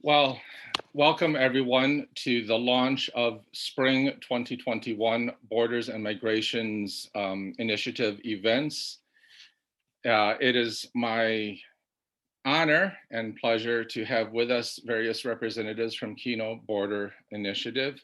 Well, welcome everyone to the launch of Spring 2021 Borders and Migrations Initiative events. It is my honor and pleasure to have with us various representatives from Kino Border Initiative.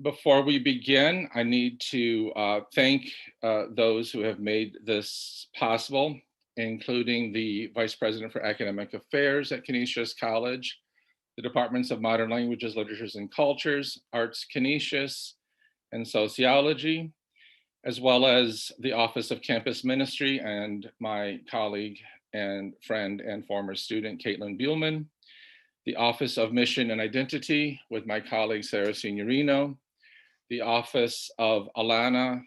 Before we begin, I need to thank those who have made this possible, including the Vice President for Academic Affairs at Canisius College, the Departments of Modern Languages, Literatures, and Cultures, Arts Canisius, and Sociology, as well as the Office of Campus Ministry and my colleague and friend and former student, Caitlin Buhlman, the Office of Mission and Identity with my colleague, Sarah Signorino, the Office of Alana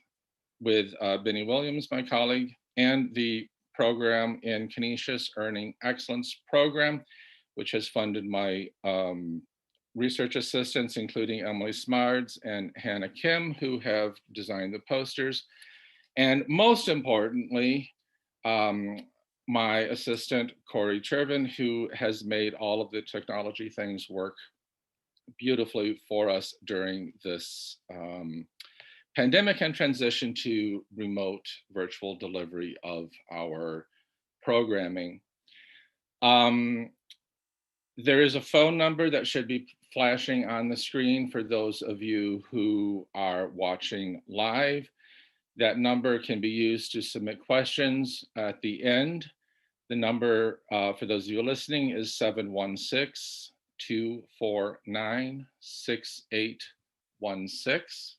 with Benny Williams, my colleague, and the program in Canisius Earning Excellence Program, which has funded my research assistants, including Emily Smards and Hannah Kim, who have designed the posters. And most importantly, my assistant, Corey Chervin, who has made all of the technology things work beautifully for us during this pandemic and transition to remote virtual delivery of our programming. There is a phone number that should be flashing on the screen for those of you who are watching live. That number can be used to submit questions at the end. The number for those of you listening is 716-249-6816.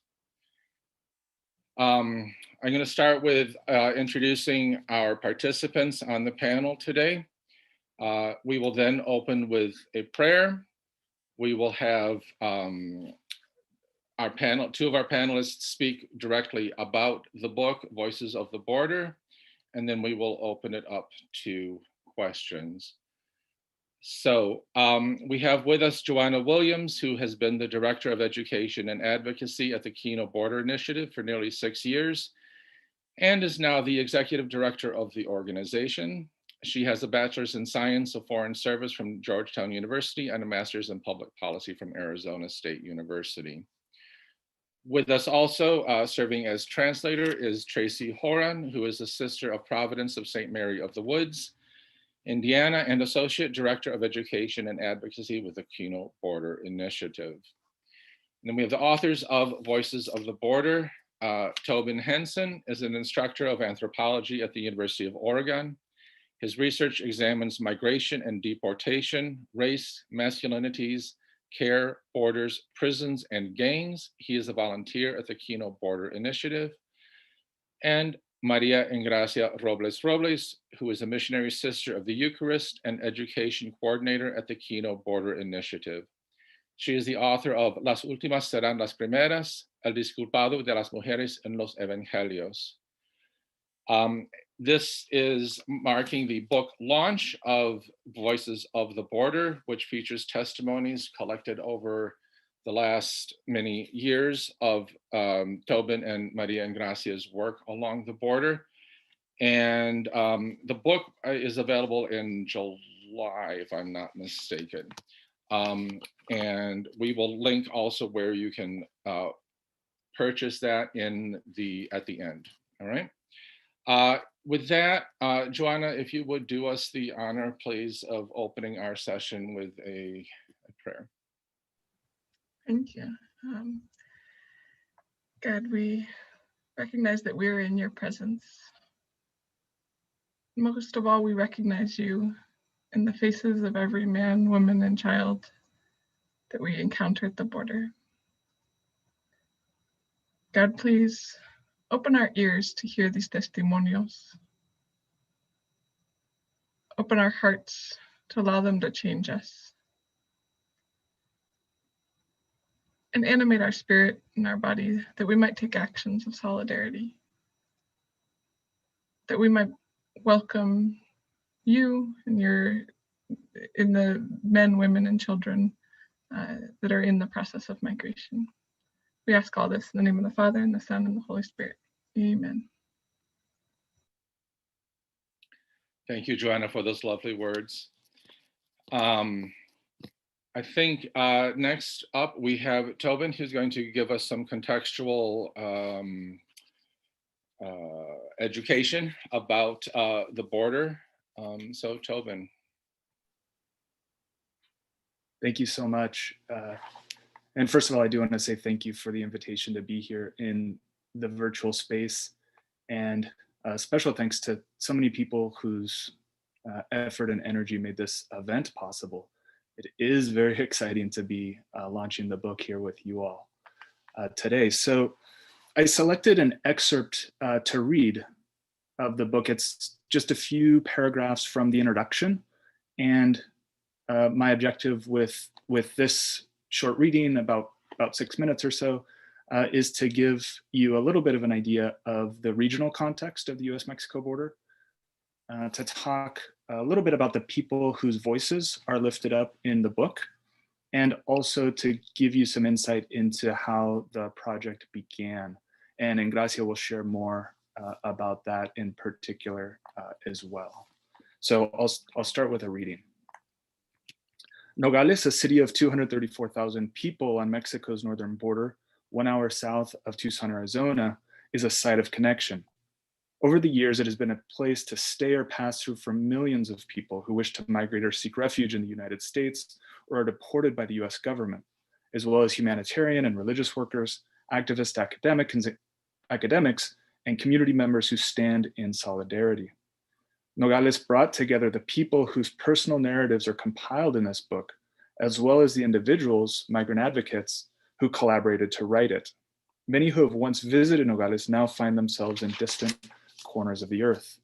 I'm going to start with introducing our participants on the panel today. We will then open with a prayer. We will have two of our panelists speak directly about the book, Voices of the Border, and then we will open it up to questions. So we have with us Joanna Williams, who has been the Director of Education and Advocacy at the Kino Border Initiative for nearly 6 years, and is now the Executive Director of the organization. She has a Bachelor's in Science of Foreign Service from Georgetown University and a Master's in Public Policy from Arizona State University. With us also serving as translator is Tracy Horan, who is a Sister of Providence of St. Mary of the Woods, Indiana, and Associate Director of Education and Advocacy with the Kino Border Initiative. And then we have the authors of Voices of the Border. Tobin Henson is an instructor of anthropology at the University of Oregon. His research examines migration and deportation, race, masculinities, care, borders, prisons, and gangs. He is a volunteer at the Kino Border Initiative. And Maria Ingracia Robles Robles, who is a missionary sister of the Eucharist and education coordinator at the Kino Border Initiative. She is the author of Las Últimas Serán las Primeras, El Disculpado de las Mujeres en los Evangelios. This is marking the book launch of Voices of the Border, which features testimonies collected over the last many years of Tobin and Maria Ingracia's work along the border. And the book is available in July, if I'm not mistaken. And we will link also where you can purchase that at the end, all right? With that, Joanna, if you would do us the honor, please, of opening our session with a prayer. Thank you. God, we recognize that we're in your presence. Most of all, we recognize you in the faces of every man, woman, and child that we encounter at the border. God, please open our ears to hear these testimonios. Open our hearts to allow them to change us. And animate our spirit and our body that we might take actions of solidarity. That we might welcome you and in the men, women, and children that are in the process of migration. We ask all this in the name of the Father, and the Son, and the Holy Spirit. Amen. Thank you, Joanna, for those lovely words. I think next up we have Tobin, who's going to give us some contextual education about the border. So Tobin. Thank you so much. And first of all, I do want to say thank you for the invitation to be here in the virtual space. And special thanks to so many people whose effort and energy made this event possible. It is very exciting to be launching the book here with you all today. So I selected an excerpt to read of the book. It's just a few paragraphs from the introduction. And my objective with this short reading, about 6 minutes or so, is to give you a little bit of an idea of the regional context of the US-Mexico border, to talk a little bit about the people whose voices are lifted up in the book, and also to give you some insight into how the project began. And Engracia will share more about that in particular as well. So I'll start with a reading. Nogales, a city of 234,000 people on Mexico's northern border, 1 hour south of Tucson, Arizona, is a site of connection. Over the years, it has been a place to stay or pass through for millions of people who wish to migrate or seek refuge in the United States or are deported by the US government, as well as humanitarian and religious workers, activists, academics, and community members who stand in solidarity. Nogales brought together the people whose personal narratives are compiled in this book, as well as the individuals, migrant advocates, who collaborated to write it. Many who have once visited Nogales now find themselves in distant corners of the earth.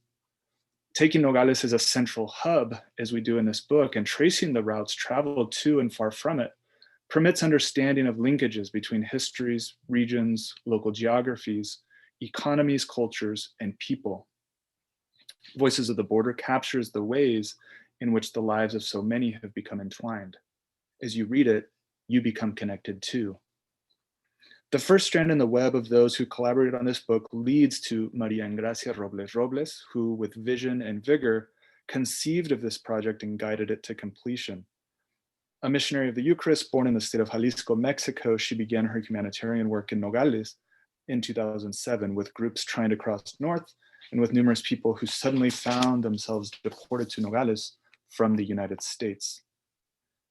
Taking Nogales as a central hub, as we do in this book, and tracing the routes traveled to and far from it, permits understanding of linkages between histories, regions, local geographies, economies, cultures, and people. Voices of the Border captures the ways in which the lives of so many have become entwined. As you read it, you become connected too. The first strand in the web of those who collaborated on this book leads to Maria Engracia Robles Robles, who, with vision and vigor, conceived of this project and guided it to completion. A missionary of the Eucharist born in the state of Jalisco, Mexico, she began her humanitarian work in Nogales in 2007 with groups trying to cross north and with numerous people who suddenly found themselves deported to Nogales from the United States.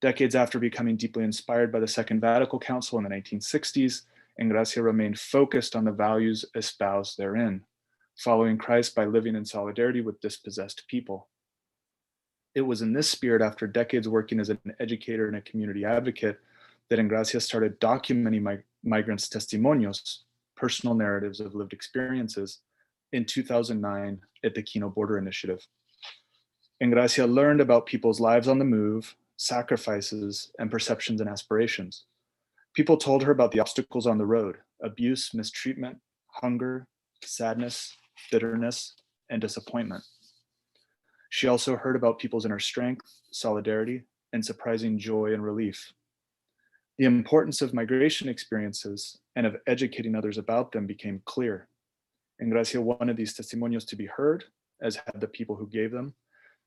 Decades after becoming deeply inspired by the Second Vatican Council in the 1960s, Engracia remained focused on the values espoused therein, following Christ by living in solidarity with dispossessed people. It was in this spirit, after decades working as an educator and a community advocate, that Engracia started documenting migrants' testimonios, personal narratives of lived experiences, in 2009 at the Kino Border Initiative. Engracia learned about people's lives on the move, sacrifices, and perceptions and aspirations. People told her about the obstacles on the road: abuse, mistreatment, hunger, sadness, bitterness, and disappointment. She also heard about people's inner strength, solidarity, and surprising joy and relief. The importance of migration experiences and of educating others about them became clear. Engracia wanted these testimonials to be heard, as had the people who gave them,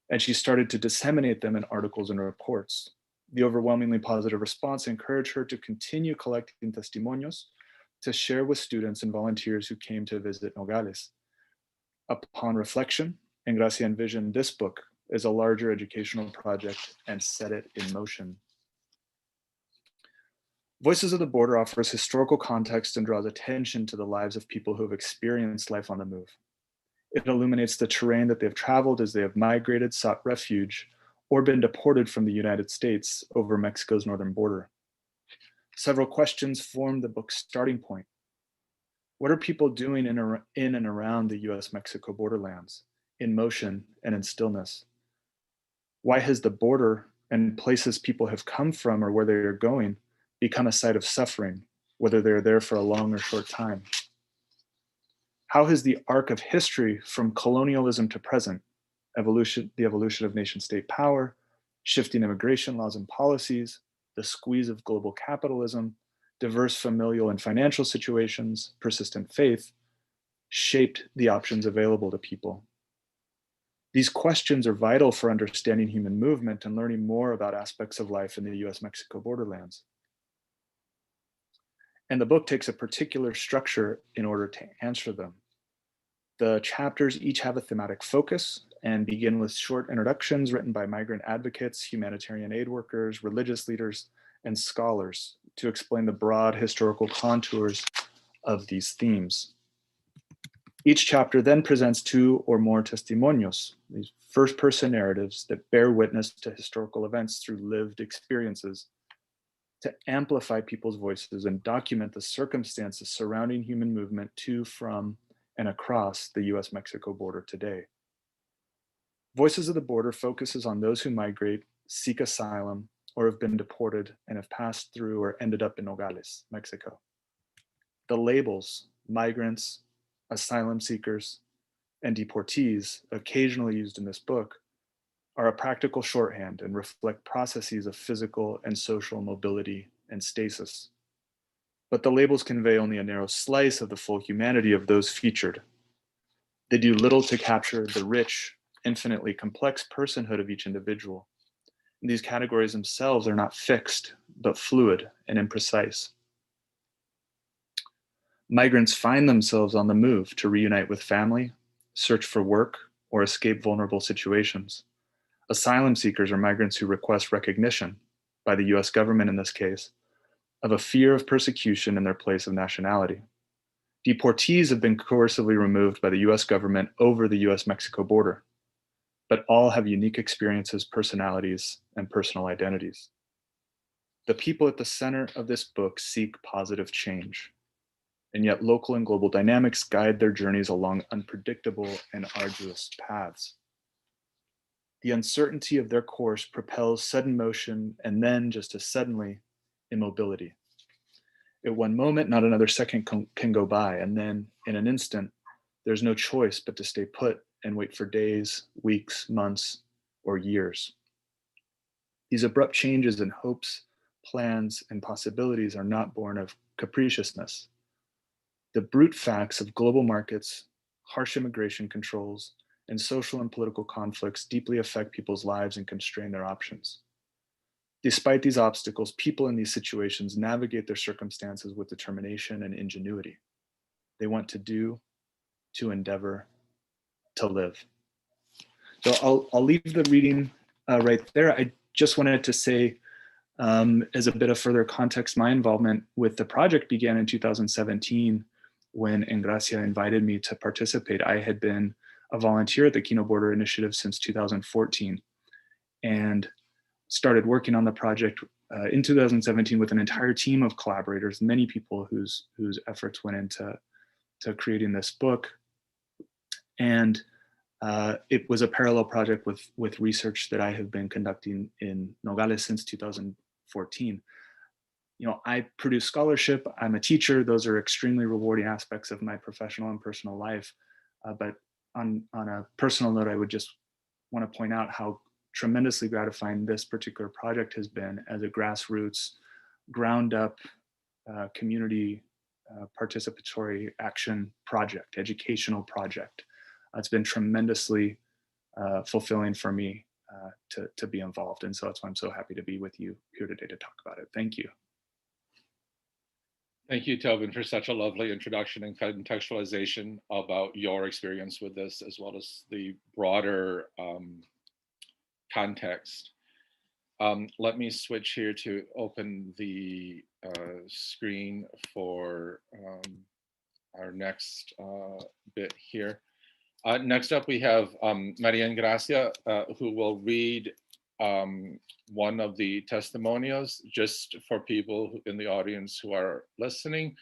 and she started to disseminate them in articles and reports. The overwhelmingly positive response encouraged her to continue collecting testimonios to share with students and volunteers who came to visit Nogales. Upon reflection, Engracia envisioned this book as a larger educational project and set it in motion. Voices of the Border offers historical context and draws attention to the lives of people who have experienced life on the move. It illuminates the terrain that they've traveled as they have migrated, sought refuge, or been deported from the United States over Mexico's northern border. Several questions form the book's starting point. What are people doing in and around the US-Mexico borderlands, in motion and in stillness? Why has the border and places people have come from or where they are going become a site of suffering, whether they're there for a long or short time? How has the arc of history from colonialism to present, the evolution of nation state power, shifting immigration laws and policies, the squeeze of global capitalism, diverse familial and financial situations, persistent faith, shaped the options available to people? These questions are vital for understanding human movement and learning more about aspects of life in the US-Mexico borderlands. And the book takes a particular structure in order to answer them. The chapters each have a thematic focus and begin with short introductions written by migrant advocates, humanitarian aid workers, religious leaders, and scholars to explain the broad historical contours of these themes. Each chapter then presents 2 or more testimonios, these first-person narratives that bear witness to historical events through lived experiences, to amplify people's voices and document the circumstances surrounding human movement to, from, and across the US-Mexico border today. Voices of the Border focuses on those who migrate, seek asylum, or have been deported and have passed through or ended up in Nogales, Mexico. The labels, migrants, asylum seekers, and deportees, occasionally used in this book, are a practical shorthand and reflect processes of physical and social mobility and stasis. But the labels convey only a narrow slice of the full humanity of those featured. They do little to capture the rich, infinitely complex personhood of each individual. And these categories themselves are not fixed, but fluid and imprecise. Migrants find themselves on the move to reunite with family, search for work, or escape vulnerable situations. Asylum seekers are migrants who request recognition, by the US government in this case, of a fear of persecution in their place of nationality. Deportees have been coercively removed by the US government over the US-Mexico border, but all have unique experiences, personalities, and personal identities. The people at the center of this book seek positive change, and yet local and global dynamics guide their journeys along unpredictable and arduous paths. The uncertainty of their course propels sudden motion and then, just as suddenly, immobility. At one moment, not another second can go by, and then, in an instant, there's no choice but to stay put and wait for days, weeks, months, or years. These abrupt changes in hopes, plans, and possibilities are not born of capriciousness. The brute facts of global markets, harsh immigration controls, and social and political conflicts deeply affect people's lives and constrain their options. Despite these obstacles, people in these situations navigate their circumstances with determination and ingenuity. They want to do, to endeavor, to live. So I'll leave the reading right there. I just wanted to say, as a bit of further context, my involvement with the project began in 2017 when Engracia invited me to participate. I had been a volunteer at the Kino Border Initiative since 2014 and started working on the project in 2017 with an entire team of collaborators, many people whose efforts went into creating this book. And it was a parallel project with research that I have been conducting in Nogales since 2014. You know, I produce scholarship, I'm a teacher, those are extremely rewarding aspects of my professional and personal life. But on a personal note, I would just want to point out how tremendously gratifying this particular project has been as a grassroots, ground up community participatory action project, educational project. It's been tremendously fulfilling for me to be involved. And so that's why I'm so happy to be with you here today to talk about it. Thank you. Thank you, Tobin, for such a lovely introduction and contextualization about your experience with this, as well as the broader context. Let me switch here to open the screen for our next bit here. Next up, we have Maria Engracia, who will read one of the testimonials. Just for people in the audience who are listening,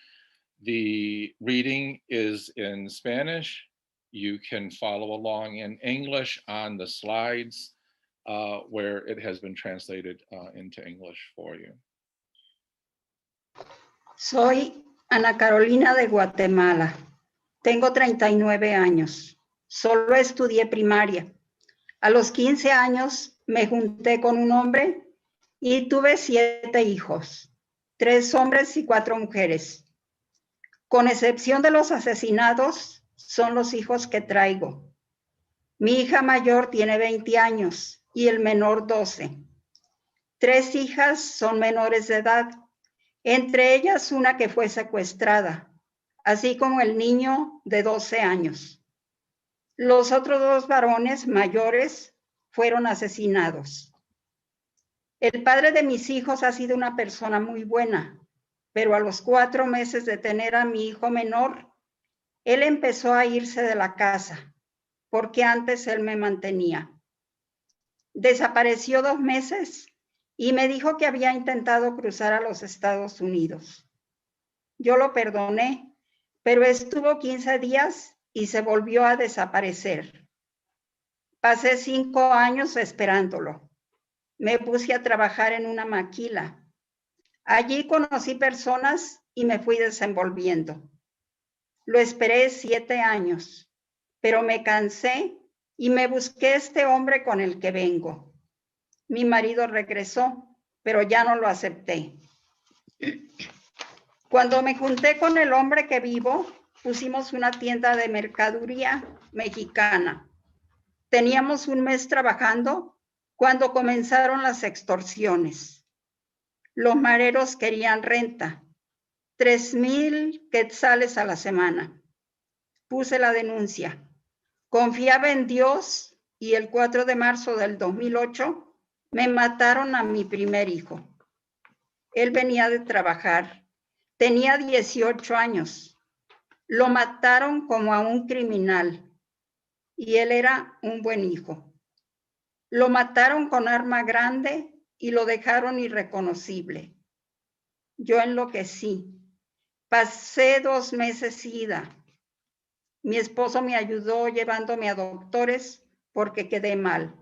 the reading is in Spanish. You can follow along in English on the slides where it has been translated into English for you. Soy Ana Carolina de Guatemala. Tengo 39 años. Solo estudié primaria. A los 15 años me junté con un hombre y tuve 7 hijos, 3 hombres y 4 mujeres. Con excepción de los asesinados, son los hijos que traigo. Mi hija mayor tiene 20 años y el menor 12. 3 hijas son menores de edad, entre ellas una que fue secuestrada, así como el niño de 12 años. Los otros 2 varones mayores fueron asesinados. El padre de mis hijos ha sido una persona muy buena, pero a los 4 meses de tener a mi hijo menor, él empezó a irse de la casa, porque antes él me mantenía. Desapareció 2 meses y me dijo que había intentado cruzar a los Estados Unidos. Yo lo perdoné, pero estuvo 15 días y se volvió a desaparecer. Pasé 5 años esperándolo. Me puse a trabajar en una maquila. Allí conocí personas y me fui desenvolviendo. Lo esperé 7 años, pero me cansé y me busqué este hombre con el que vengo. Mi marido regresó, pero ya no lo acepté. Cuando me junté con el hombre que vivo, pusimos una tienda de mercadería mexicana. Teníamos un mes trabajando cuando comenzaron las extorsiones. Los mareros querían renta, 3,000 quetzales a la semana. Puse la denuncia. Confiaba en Dios y el 4 de marzo del 2008 me mataron a mi primer hijo. Él venía de trabajar. Tenía 18 años. Lo mataron como a un criminal y él era un buen hijo. Lo mataron con arma grande y lo dejaron irreconocible. Yo enloquecí. Pasé 2 meses ida. Mi esposo me ayudó llevándome a doctores porque quedé mal.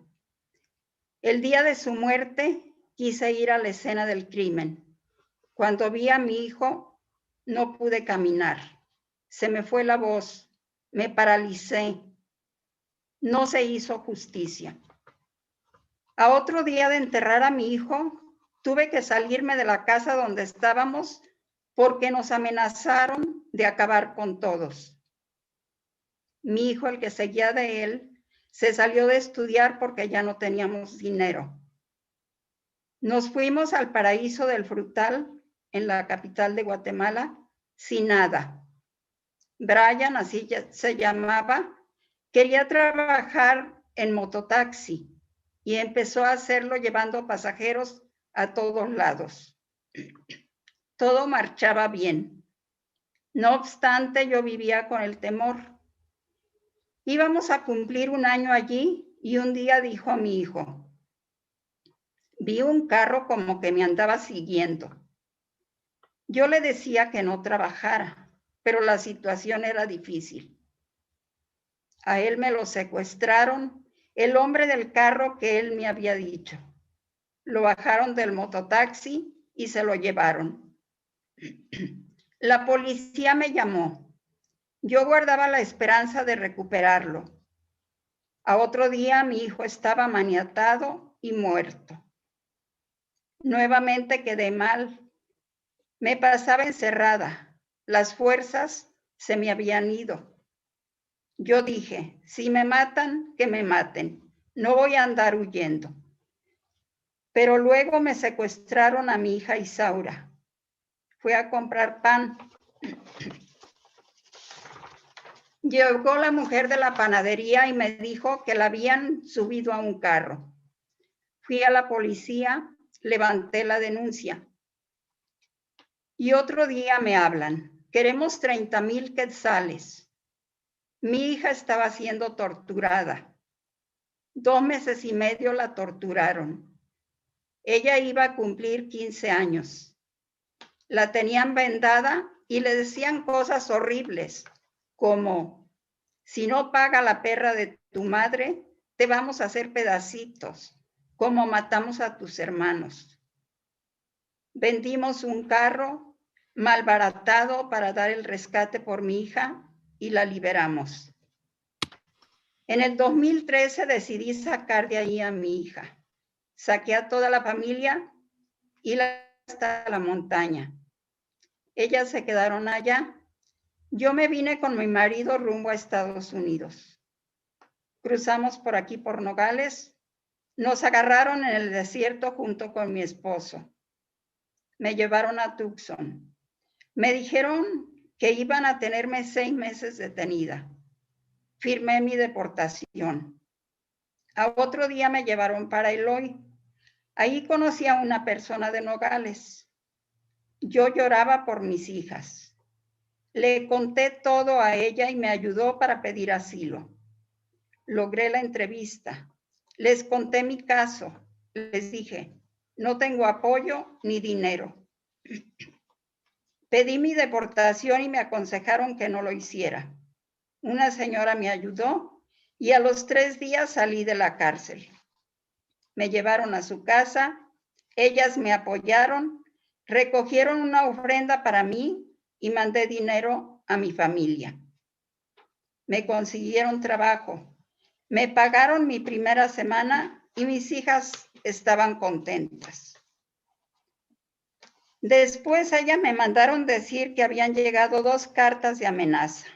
El día de su muerte quise ir a la escena del crimen. Cuando vi a mi hijo, no pude caminar. Se me fue la voz, me paralicé. No se hizo justicia. A otro día de enterrar a mi hijo, tuve que salirme de la casa donde estábamos porque nos amenazaron de acabar con todos. Mi hijo, el que seguía de él, se salió de estudiar porque ya no teníamos dinero. Nos fuimos al paraíso del frutal en la capital de Guatemala sin nada. Brian, así se llamaba, quería trabajar en mototaxi y empezó a hacerlo llevando pasajeros a todos lados. Todo marchaba bien. No obstante, yo vivía con el temor. Íbamos a cumplir 1 año allí y un día dijo a mi hijo, vi un carro como que me andaba siguiendo. Yo le decía que no trabajara, pero la situación era difícil. A él me lo secuestraron, el hombre del carro que él me había dicho. Lo bajaron del mototaxi y se lo llevaron. La policía me llamó. Yo guardaba la esperanza de recuperarlo. A otro día mi hijo estaba maniatado y muerto. Nuevamente quedé mal. Me pasaba encerrada. Las fuerzas se me habían ido. Yo dije, si me matan, que me maten. No voy a andar huyendo. Pero luego me secuestraron a mi hija Isaura. Fui a comprar pan. Llegó la mujer de la panadería y me dijo que la habían subido a un carro. Fui a la policía, levanté la denuncia. Y otro día me hablan, queremos 30,000 quetzales. Mi hija estaba siendo torturada. 2 meses y medio la torturaron. Ella iba a cumplir 15 años. La tenían vendada y le decían cosas horribles, como, si no paga la perra de tu madre, te vamos a hacer pedacitos, como matamos a tus hermanos. Vendimos un carro malbaratado para dar el rescate por mi hija y la liberamos. En el 2013 decidí sacar de ahí a mi hija. Saqué a toda la familia y hasta la montaña. Ellas se quedaron allá. Yo me vine con mi marido rumbo a Estados Unidos. Cruzamos por aquí por Nogales. Nos agarraron en el desierto junto con mi esposo. Me llevaron a Tucson. Me dijeron que iban a tenerme 6 meses detenida. Firmé mi deportación. A otro día me llevaron para Eloy. Ahí conocí a una persona de Nogales. Yo lloraba por mis hijas. Le conté todo a ella y me ayudó para pedir asilo. Logré la entrevista. Les conté mi caso. Les dije, no tengo apoyo ni dinero. Pedí mi deportación y me aconsejaron que no lo hiciera. Una señora me ayudó y a los 3 días salí de la cárcel. Me llevaron a su casa, ellas me apoyaron, recogieron una ofrenda para mí y mandé dinero a mi familia. Me consiguieron trabajo, me pagaron mi primera semana y mis hijas estaban contentas. Después a ella me mandaron decir que habían llegado 2 cartas de amenaza.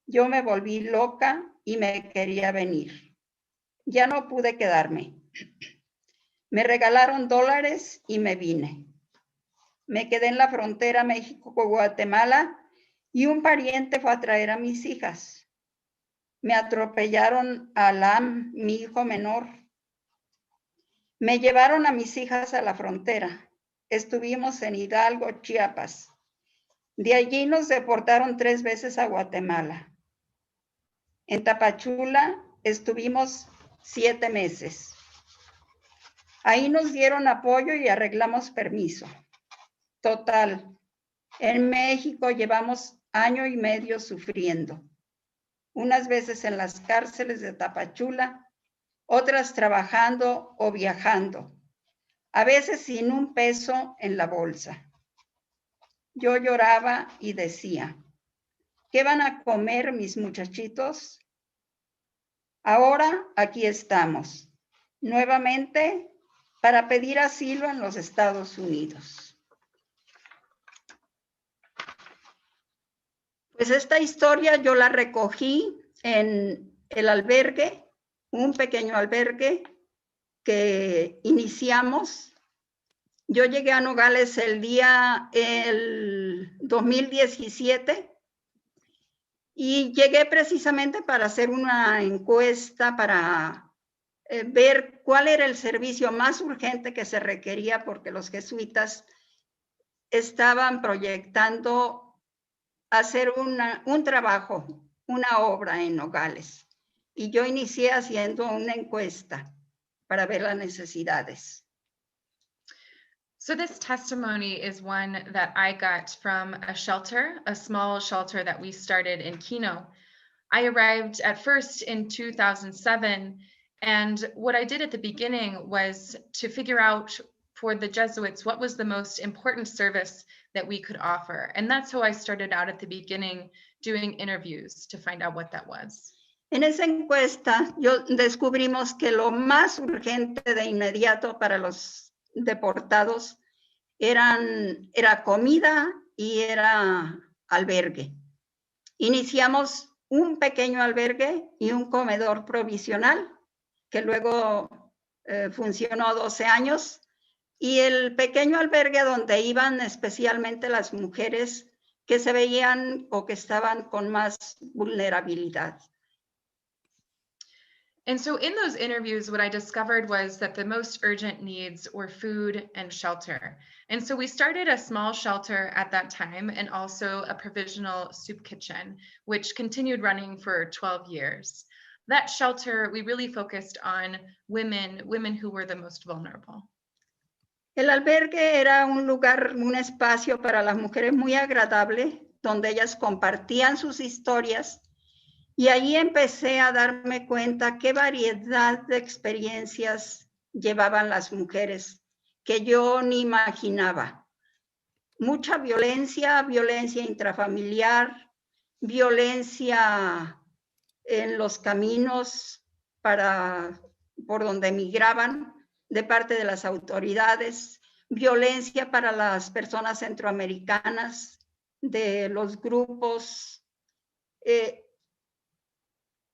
Yo me volví loca y me quería venir. Ya no pude quedarme. Me regalaron $, y me vine. Me quedé en la frontera México-Guatemala y un pariente fue a traer a mis hijas. Me atropellaron a Alam, mi hijo menor. Me llevaron a mis hijas a la frontera. Estuvimos en Hidalgo, Chiapas. De allí nos deportaron 3 veces a Guatemala. En Tapachula estuvimos 7 meses. Ahí nos dieron apoyo y arreglamos permiso. Total, en México llevamos 1 año y medio sufriendo. Unas veces en las cárceles de Tapachula, otras trabajando o viajando. A veces sin un peso en la bolsa. Yo lloraba y decía, ¿qué van a comer mis muchachitos? Ahora aquí estamos, nuevamente para pedir asilo en los Estados Unidos. Pues esta historia yo la recogí en el albergue, un pequeño albergue que iniciamos. Yo llegué a Nogales el 2017 y llegué precisamente para hacer una encuesta para ver cuál era el servicio más urgente que se requería porque los jesuitas estaban proyectando hacer un trabajo, una obra en Nogales. Y yo inicié haciendo una encuesta para ver las necesidades. So this testimony is one that I got from a shelter, a small shelter that we started in Kino. I arrived at first in 2007, and what I did at the beginning was to figure out for the Jesuits what was the most important service that we could offer. And that's how I started out at the beginning, doing interviews to find out what that was. En esa encuesta descubrimos que lo más urgente de inmediato para los deportados era comida y era albergue. Iniciamos un pequeño albergue y un comedor provisional que luego funcionó 12 años y el pequeño albergue donde iban especialmente las mujeres que se veían o que estaban con más vulnerabilidad. And so in those interviews, what I discovered was that the most urgent needs were food and shelter. And so we started a small shelter at that time and also a provisional soup kitchen, which continued running for 12 years. That shelter, we really focused on women who were the most vulnerable. El albergue era un lugar, un espacio para las mujeres muy agradable, donde ellas compartían sus historias. Y ahí empecé a darme cuenta qué variedad de experiencias llevaban las mujeres que yo ni imaginaba. Mucha violencia, violencia intrafamiliar, violencia en los caminos por donde migraban de parte de las autoridades, violencia para las personas centroamericanas, de los grupos.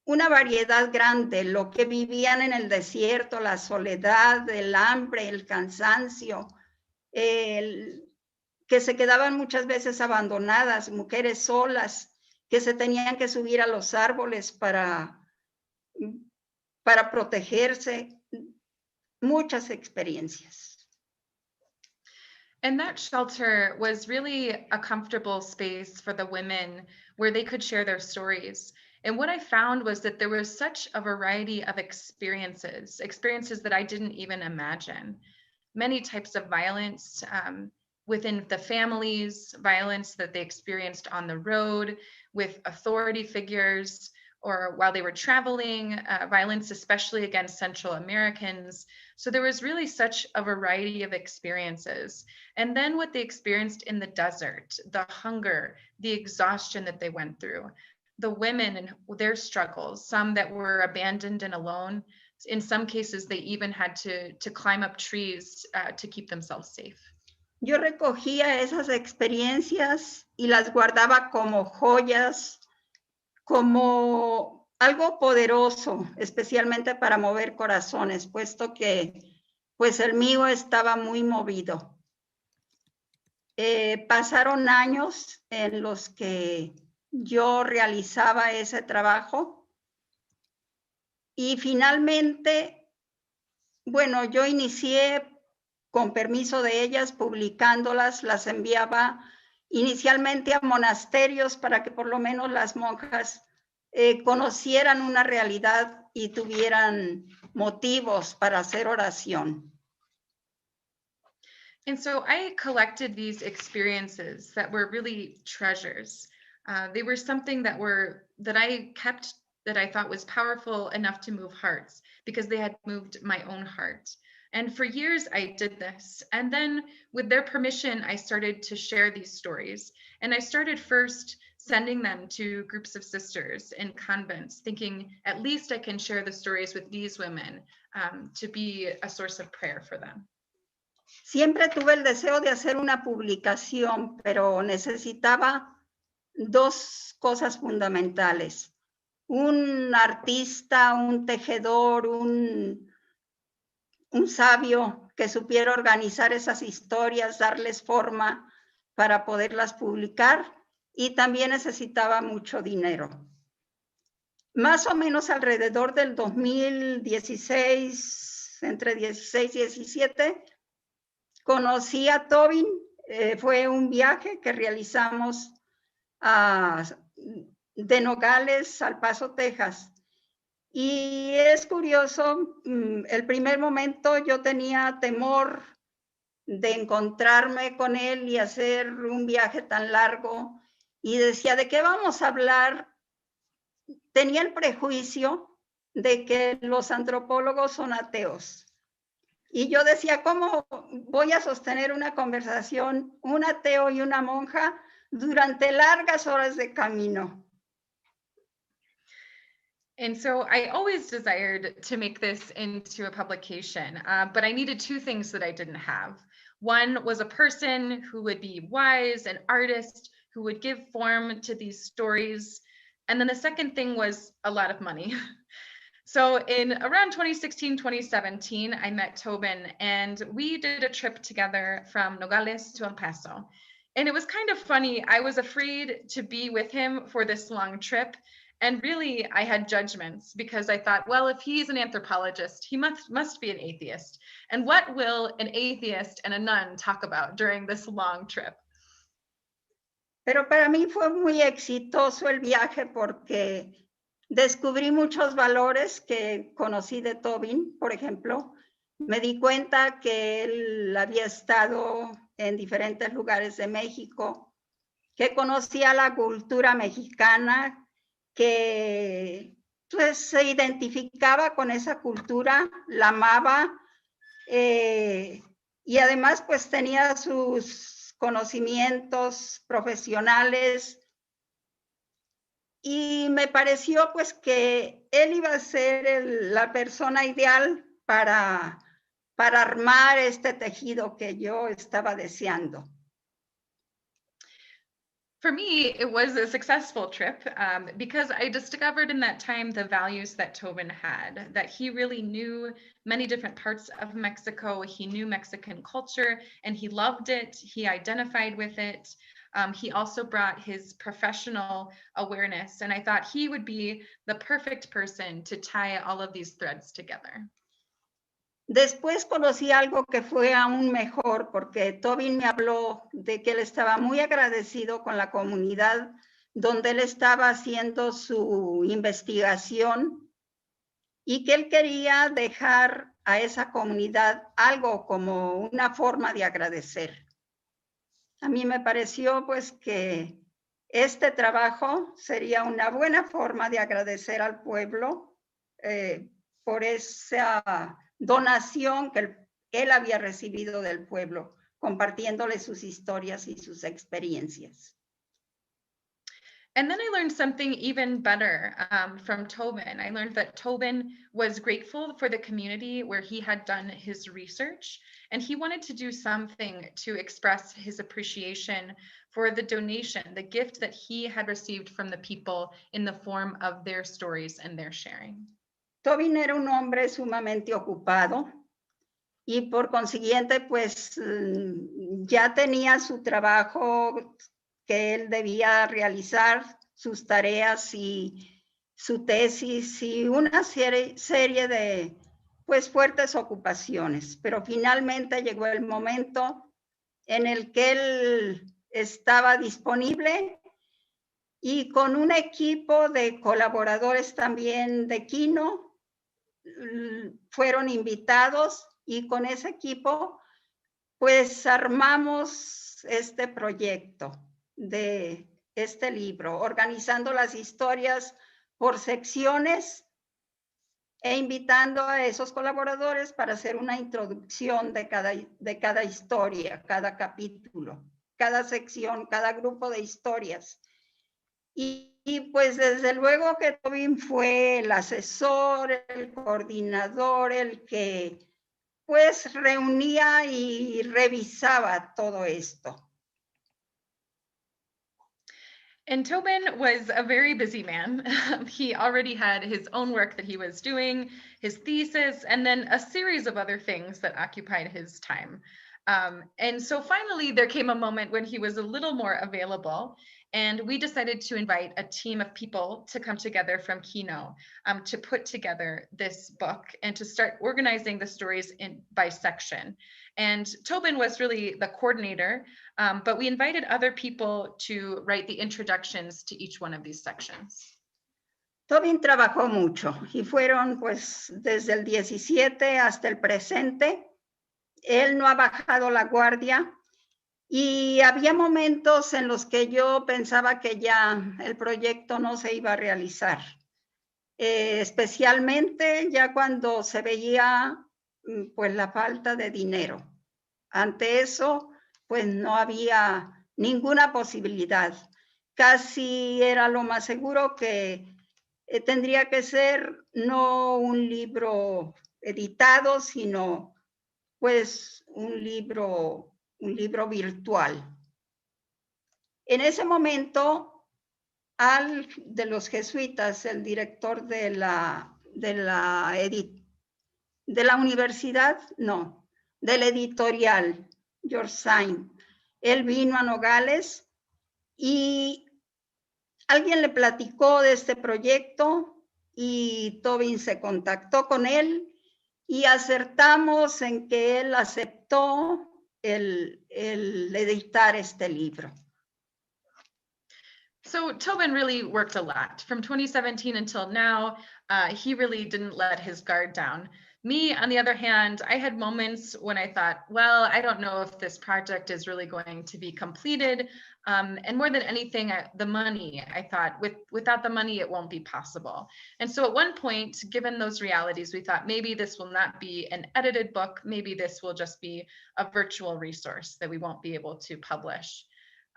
una variedad grande, lo que vivían en el desierto, la soledad, el hambre, el cansancio, que se quedaban muchas veces abandonadas, mujeres solas, que se tenían que subir a los árboles para protegerse, muchas experiencias. And that shelter was really a comfortable space for the women where they could share their stories. And what I found was that there was such a variety of experiences that I didn't even imagine. Many types of violence within the families, violence that they experienced on the road with authority figures, or while they were traveling, violence especially against Central Americans. So there was really such a variety of experiences. And then what they experienced in the desert, the hunger, the exhaustion that they went through, the women and their struggles, some that were abandoned and alone. In some cases, they even had to climb up trees to keep themselves safe. Yo recogía esas experiencias y las guardaba como joyas, como algo poderoso, especialmente para mover corazones, puesto que pues el mío estaba muy movido. Pasaron años en los que yo realizaba ese trabajo y finalmente, bueno, yo inicié con permiso de ellas, publicándolas, las enviaba inicialmente a monasterios para que por lo menos las monjas conocieran una realidad y tuvieran motivos para hacer oración. And so I collected these experiences that were really treasures. They were something that I kept, that I thought was powerful enough to move hearts because they had moved my own heart. And for years I did this. And then with their permission, I started to share these stories. And I started first sending them to groups of sisters in convents, thinking at least I can share the stories with these women to be a source of prayer for them. Siempre tuve el deseo de hacer una publicación, pero necesitaba dos cosas fundamentales. Un artista, un tejedor, un sabio que supiera organizar esas historias, darles forma para poderlas publicar, y también necesitaba mucho dinero. Más o menos alrededor del 2016, entre 16 y 17, conocí a Tobin. Fue un viaje que realizamos de Nogales al Paso, Texas. Y es curioso, el primer momento yo tenía temor de encontrarme con él y hacer un viaje tan largo. Y decía, ¿de qué vamos a hablar? Tenía el prejuicio de que los antropólogos son ateos. Y yo decía, ¿cómo voy a sostener una conversación, un ateo y una monja, durante largas horas de camino? And so I always desired to make this into a publication, but I needed two things that I didn't have. One was a person who would be wise, an artist who would give form to these stories. And then the second thing was a lot of money. So in around 2016, 2017, I met Tobin and we did a trip together from Nogales to El Paso. And it was kind of funny. I was afraid to be with him for this long trip. And really, I had judgments because I thought, well, if he's an anthropologist, he must be an atheist. And what will an atheist and a nun talk about during this long trip? Pero para mí fue muy exitoso el viaje porque descubrí muchos valores que conocí de Tobin. Por ejemplo, me di cuenta que él había estado en diferentes lugares de México, que conocía la cultura mexicana, que pues, se identificaba con esa cultura, la amaba, y además pues tenía sus conocimientos profesionales, y me pareció pues que él iba a ser la persona ideal para armar este tejido que yo estaba deseando. For me, it was a successful trip because I discovered in that time the values that Tobin had, that he really knew many different parts of Mexico. He knew Mexican culture and he loved it. He identified with it. He also brought his professional awareness, and I thought he would be the perfect person to tie all of these threads together. Después conocí algo que fue aún mejor, porque Tobin me habló de que él estaba muy agradecido con la comunidad donde él estaba haciendo su investigación y que él quería dejar a esa comunidad algo como una forma de agradecer. A mí me pareció pues que este trabajo sería una buena forma de agradecer al pueblo por esa donación que él había recibido del pueblo, compartiéndole sus historias y sus experiencias. And then I learned something even better from Tobin. I learned that Tobin was grateful for the community where he had done his research, and he wanted to do something to express his appreciation for the donation, the gift that he had received from the people in the form of their stories and their sharing. Tobin era un hombre sumamente ocupado y por consiguiente pues ya tenía su trabajo que él debía realizar, sus tareas y su tesis y una serie de pues fuertes ocupaciones, pero finalmente llegó el momento en el que él estaba disponible y con un equipo de colaboradores también de Kino fueron invitados y con ese equipo pues armamos este proyecto de este libro, organizando las historias por secciones e invitando a esos colaboradores para hacer una introducción de cada historia, cada capítulo, cada sección, cada grupo de historias. Y pues desde luego que Tobin fue el asesor, el coordinador, el que pues reunía y revisaba todo esto. And Tobin was a very busy man. He already had his own work that he was doing, his thesis, and then a series of other things that occupied his time. And so finally, there came a moment when he was a little more available, and we decided to invite a team of people to come together from Kino to put together this book and to start organizing the stories by section. And Tobin was really the coordinator, but we invited other people to write the introductions to each one of these sections. Tobin trabajó mucho y fueron pues desde el 17 hasta el presente. Él no ha bajado la guardia y había momentos en los que yo pensaba que ya el proyecto no se iba a realizar, especialmente ya cuando se veía pues la falta de dinero. Ante eso, pues no había ninguna posibilidad. Casi era lo más seguro que tendría que ser no un libro editado, sino pues un libro virtual. En ese momento, Al de los jesuitas, el director de la universidad, no, del editorial, George Sain, él vino a Nogales y alguien le platicó de este proyecto y Tobin se contactó con él y acertamos en que él aceptó el editar este libro. So Tobin really worked a lot. From 2017 until now, he really didn't let his guard down. Me, on the other hand, I had moments when I thought, well, I don't know if this project is really going to be completed. And more than anything, the money, I thought, without the money, it won't be possible. And so at one point, given those realities, we thought maybe this will not be an edited book. Maybe this will just be a virtual resource that we won't be able to publish.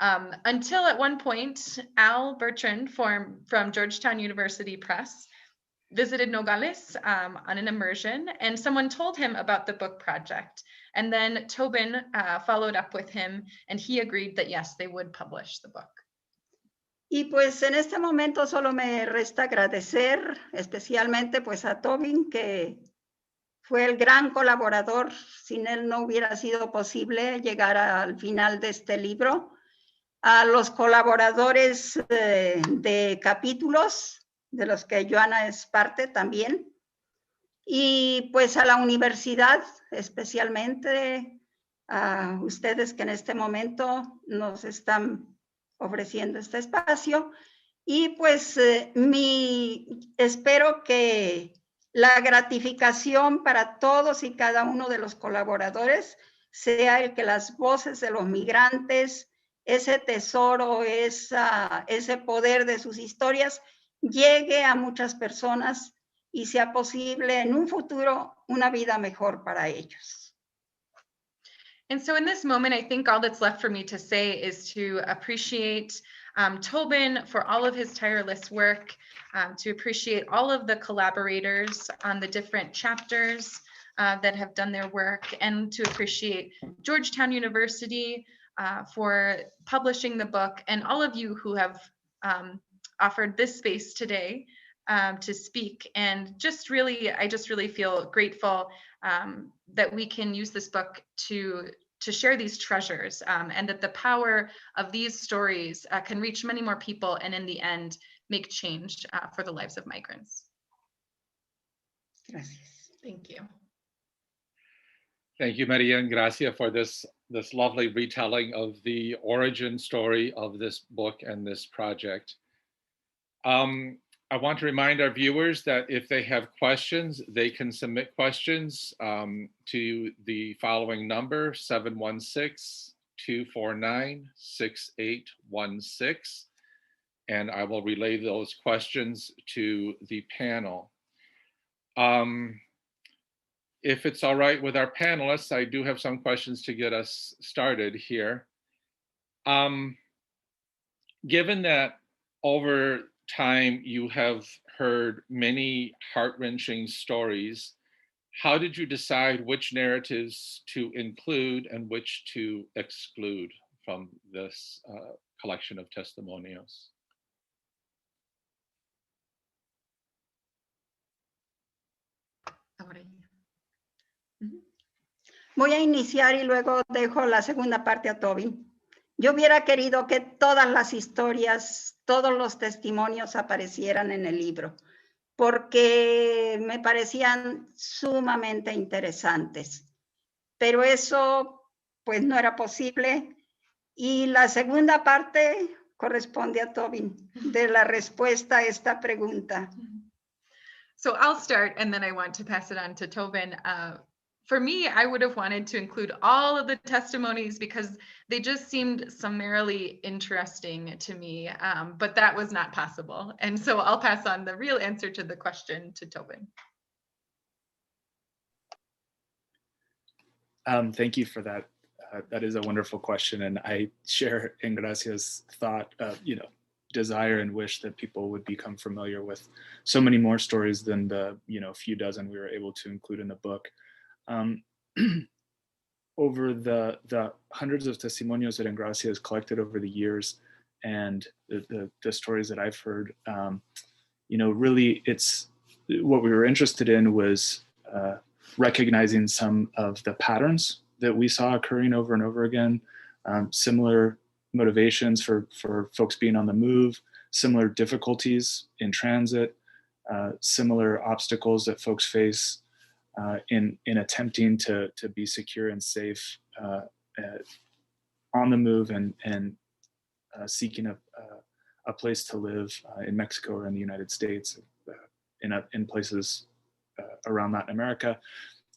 Until at one point, Al Bertrand from Georgetown University Press visited Nogales on an immersion, and someone told him about the book project. And then Tobin followed up with him, and he agreed that yes, they would publish the book. Y pues en este momento solo me resta agradecer especialmente pues a Tobin, que fue el gran colaborador. Sin él no hubiera sido posible llegar al final de este libro. A los colaboradores de capítulos, de los que Joana es parte también. Y pues a la universidad, especialmente a ustedes que en este momento nos están ofreciendo este espacio. Y pues espero que la gratificación para todos y cada uno de los colaboradores sea el que las voces de los migrantes, ese tesoro, ese poder de sus historias, llegue a muchas personas y sea posible en un futuro una vida mejor para ellos. And so in this moment, I think all that's left for me to say is to appreciate Tobin for all of his tireless work, to appreciate all of the collaborators on the different chapters that have done their work, and to appreciate Georgetown University for publishing the book, and all of you who have offered this space today to speak. And I just really feel grateful that we can use this book to share these treasures, and that the power of these stories can reach many more people, and in the end, make change for the lives of migrants. Gracias. Thank you. Thank you, Maria and Gracia, for this lovely retelling of the origin story of this book and this project. I want to remind our viewers that if they have questions, they can submit questions to the following number, 716-249-6816, and I will relay those questions to the panel. If it's all right with our panelists, I do have some questions to get us started here. Given that over time you have heard many heart-wrenching stories, how did you decide which narratives to include and which to exclude from this collection of testimonials? Voy a iniciar y luego dejo la segunda parte a Tobin. Yo hubiera querido que todas las historias, todos los testimonios aparecieran en el libro, porque me parecían sumamente interesantes. Pero eso, pues, no era posible. Y la segunda parte corresponde a Tobin, de la respuesta a esta pregunta. So I'll start, and then I want to pass it on to Tobin. For me, I would have wanted to include all of the testimonies because they just seemed summarily interesting to me, but that was not possible. And so I'll pass on the real answer to the question to Tobin. Thank you for that. That is a wonderful question, and I share Ingracia's thought, desire and wish that people would become familiar with so many more stories than the few dozen we were able to include in the book. Over the hundreds of testimonios that Ingracia has collected over the years, and the stories that I've heard, really it's what we were interested in was recognizing some of the patterns that we saw occurring over and over again, similar motivations for folks being on the move, similar difficulties in transit, similar obstacles that folks face in attempting to be secure and safe on the move and seeking a place to live in Mexico or in the United States, in places around Latin America.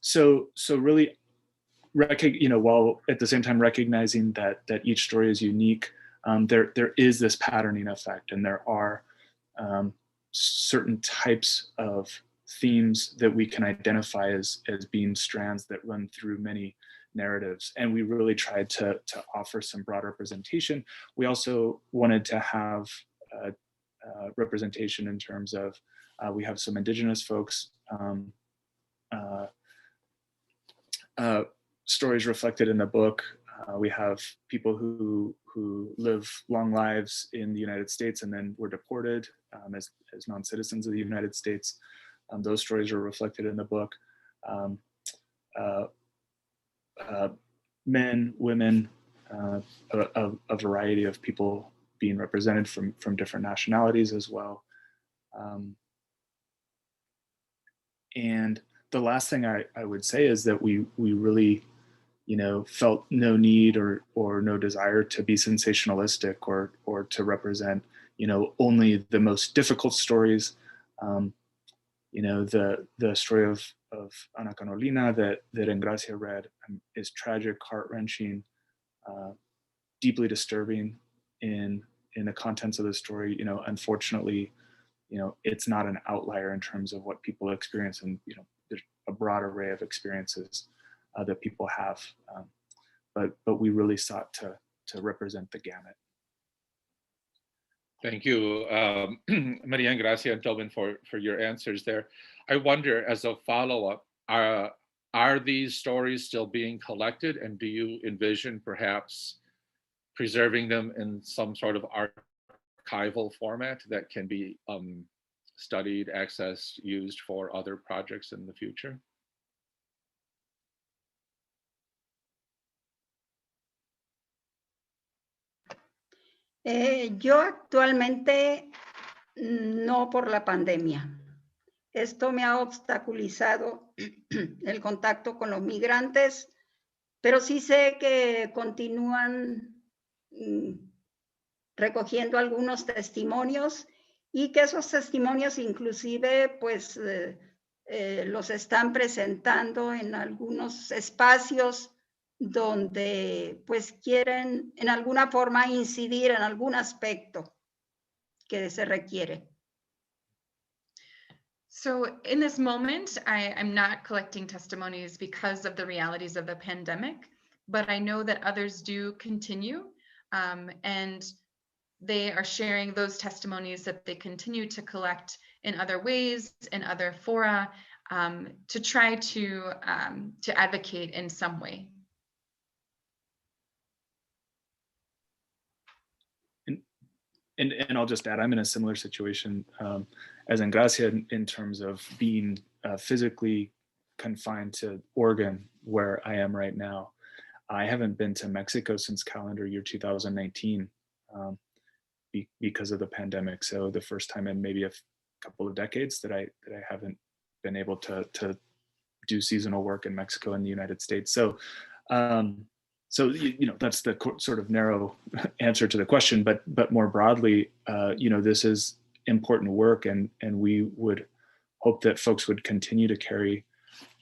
So really, while at the same time recognizing that each story is unique, there is this patterning effect, and there are certain types of themes that we can identify as being strands that run through many narratives. And we really tried to offer some broad representation. We also wanted to have representation in terms of, we have some Indigenous folks, stories reflected in the book. We have people who live long lives in the United States and then were deported as non-citizens of the United States. Those stories are reflected in the book. Men, women, a variety of people being represented from different nationalities as well. And the last thing I would say is that we really, felt no need or no desire to be sensationalistic or to represent, only the most difficult stories. The story of Ana Carolina that Engracia read is tragic, heart-wrenching, deeply disturbing in the contents of the story. Unfortunately, it's not an outlier in terms of what people experience, and there's a broad array of experiences that people have, but we really sought to represent the gamut. Thank you, Maria Engracia and Tobin, for your answers there. I wonder, as a follow-up, are these stories still being collected, and do you envision perhaps preserving them in some sort of archival format that can be studied, accessed, used for other projects in the future? Yo actualmente no, por la pandemia. Esto me ha obstaculizado el contacto con los migrantes, pero sí sé que continúan recogiendo algunos testimonios y que esos testimonios inclusive pues los están presentando en algunos espacios donde pues quieren en alguna forma incidir en algún aspecto que se requiere. So in this moment, I'm not collecting testimonies because of the realities of the pandemic, but I know that others do continue, and they are sharing those testimonies that they continue to collect in other ways, in other fora, to try to advocate in some way. And I'll just add, I'm in a similar situation as Engracia in terms of being physically confined to Oregon, where I am right now. I haven't been to Mexico since calendar year 2019 because of the pandemic. So the first time in maybe a couple of decades that I haven't been able to do seasonal work in Mexico and the United States. So that's the sort of narrow answer to the question, but more broadly, this is important work, and we would hope that folks would continue to carry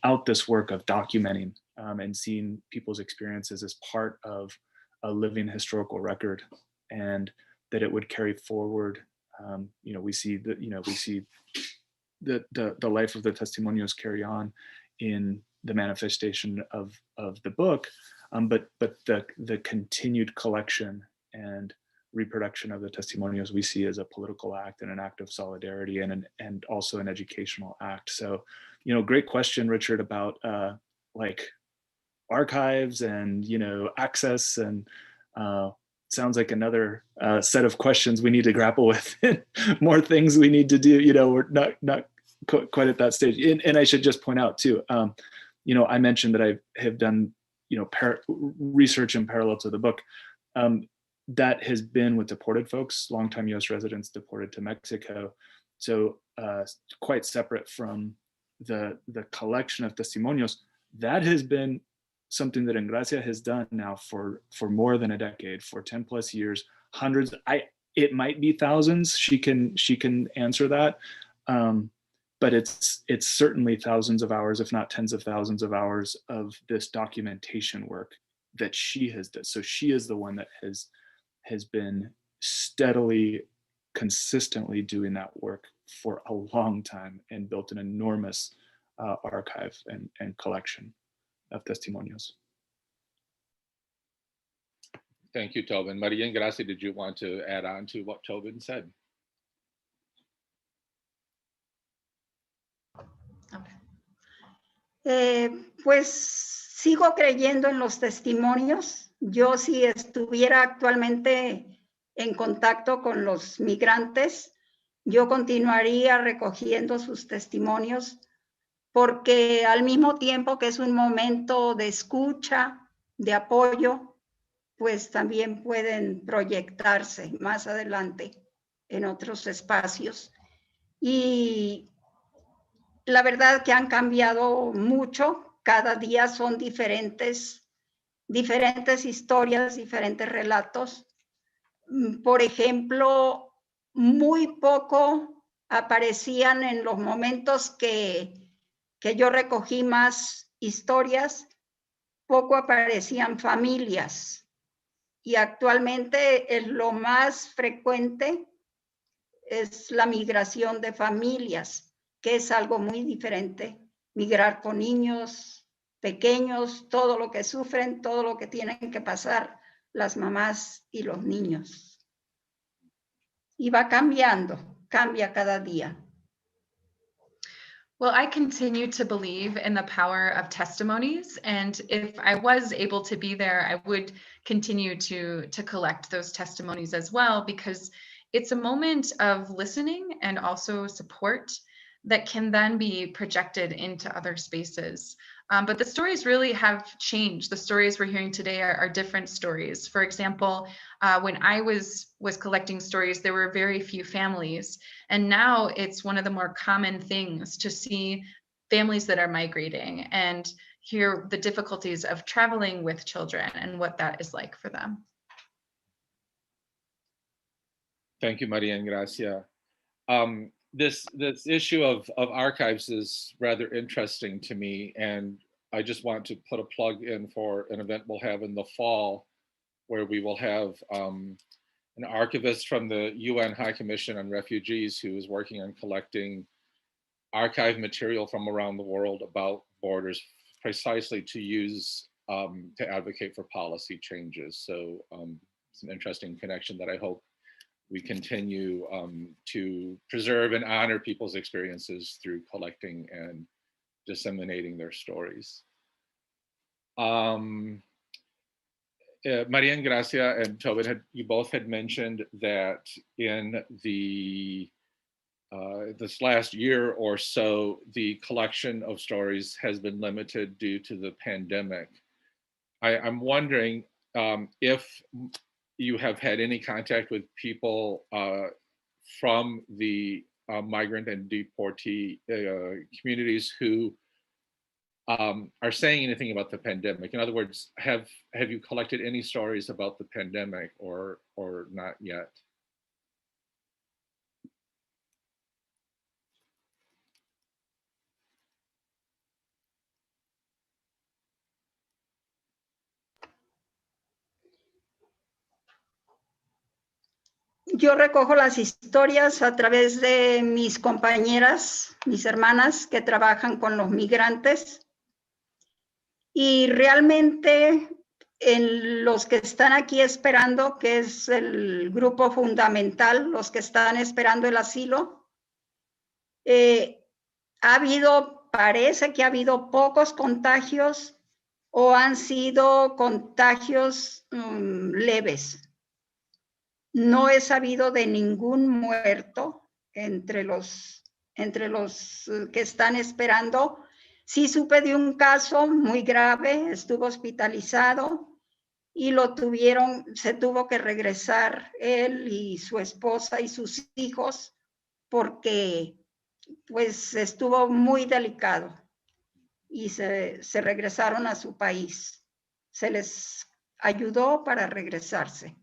out this work of documenting and seeing people's experiences as part of a living historical record, and that it would carry forward. We see the life of the testimonios carry on in the manifestation of the book. But the continued collection and reproduction of the testimonials we see as a political act and an act of solidarity and also an educational act. So, great question, Richard, about like archives and access, and sounds like another set of questions we need to grapple with. More things we need to do. We're not quite at that stage. And I should just point out too. I mentioned that I have done research in parallel to the book that has been with deported folks, longtime U.S. residents deported to Mexico. So quite separate from the collection of testimonios. That has been something that Engracia has done now for more than a decade, for 10 plus years, hundreds. It might be thousands. She can answer that. But it's certainly thousands of hours, if not tens of thousands of hours of this documentation work that she has done. So she is the one that has been steadily, consistently doing that work for a long time and built an enormous archive and collection of testimonios. Thank you, Tobin. Maria Engracia, did you want to add on to what Tobin said? Pues sigo creyendo en los testimonios, Yo si estuviera actualmente en contacto con los migrantes, yo continuaría recogiendo sus testimonios porque al mismo tiempo que es un momento de escucha, de apoyo, pues también pueden proyectarse más adelante en otros espacios. Y la verdad que han cambiado mucho, cada día son diferentes historias, diferentes relatos. Por ejemplo, muy poco aparecían en los momentos que yo recogí más historias, poco aparecían familias. Y actualmente es lo más frecuente es la migración de familias, que es algo muy diferente. Migrar con niños pequeños, todo lo que sufren, todo lo que tienen que pasar las mamás y los niños. Y va cambiando, cambia cada día. Well, I continue to believe in the power of testimonies. And if I was able to be there, I would continue to collect those testimonies as well, because it's a moment of listening and also support that can then be projected into other spaces. But the stories really have changed. The stories we're hearing today are different stories. For example, when I was collecting stories, there were very few families. And now it's one of the more common things to see families that are migrating and hear the difficulties of traveling with children and what that is like for them. Thank you, Maria Ingracia. This issue of archives is rather interesting to me, and I just want to put a plug in for an event we'll have in the fall, where we will have an archivist from the UN High Commission on Refugees who is working on collecting archive material from around the world about borders, precisely to use to advocate for policy changes. So it's an interesting connection that I hope we continue to preserve and honor people's experiences through collecting and disseminating their stories. Maria Ingracia and Tobin, you both had mentioned that in the this last year or so, the collection of stories has been limited due to the pandemic. I'm wondering if you have had any contact with people from the migrant and deportee communities who are saying anything about the pandemic. In other words, have you collected any stories about the pandemic or not yet? Yo recojo las historias a través de mis compañeras, mis hermanas que trabajan con los migrantes. Y realmente en los que están aquí esperando, que es el grupo fundamental, los que están esperando el asilo, parece que ha habido pocos contagios o han sido contagios leves. No he sabido de ningún muerto entre los que están esperando. Sí supe de un caso muy grave, estuvo hospitalizado y se tuvo que regresar él y su esposa y sus hijos porque pues estuvo muy delicado y se regresaron a su país. Se les ayudó para regresarse.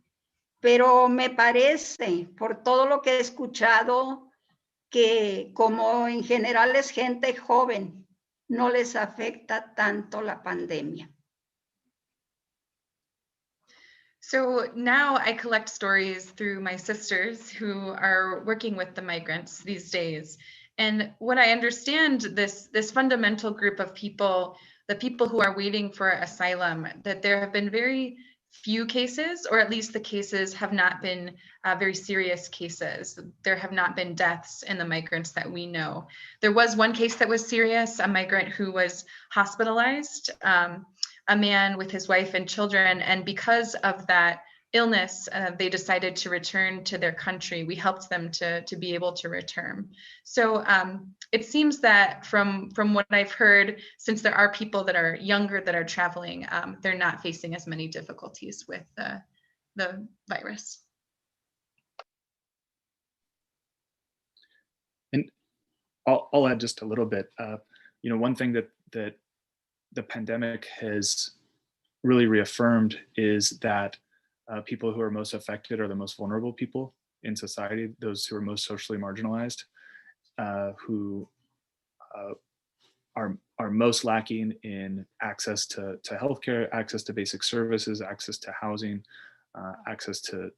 Pero me parece, por todo lo que he escuchado, que como en general es gente joven, no les afecta tanto la pandemia. So now I collect stories through my sisters who are working with the migrants these days. And what I understand, this fundamental group of people, the people who are waiting for asylum, that there have been very few cases, or at least the cases have not been very serious cases. There have not been deaths in the migrants that we know. There was one case that was serious, a migrant who was hospitalized a man with his wife and children. And because of that illness, they decided to return to their country. We helped them to be able to return. So it seems that from what I've heard, since there are people that are younger that are traveling, they're not facing as many difficulties with the virus. And I'll add just a little bit. You know, one thing that the pandemic has really reaffirmed is that people who are most affected are the most vulnerable people in society, those who are most socially marginalized, who are most lacking in access to healthcare, access to basic services, access to housing, access to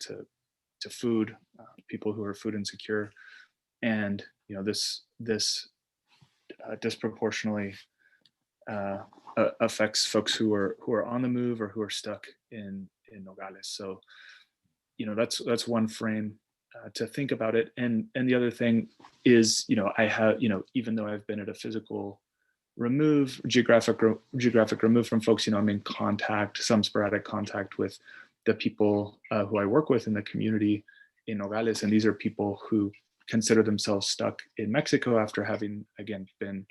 food, people who are food insecure. And you know, this disproportionately affects folks who are on the move or who are stuck in Nogales. So, you know, that's one frame to think about it. And the other thing is, you know, I have, you know, even though I've been at a physical geographic remove from folks, you know, I'm in contact, some sporadic contact with the people who I work with in the community in Nogales. And these are people who consider themselves stuck in Mexico after having, again, been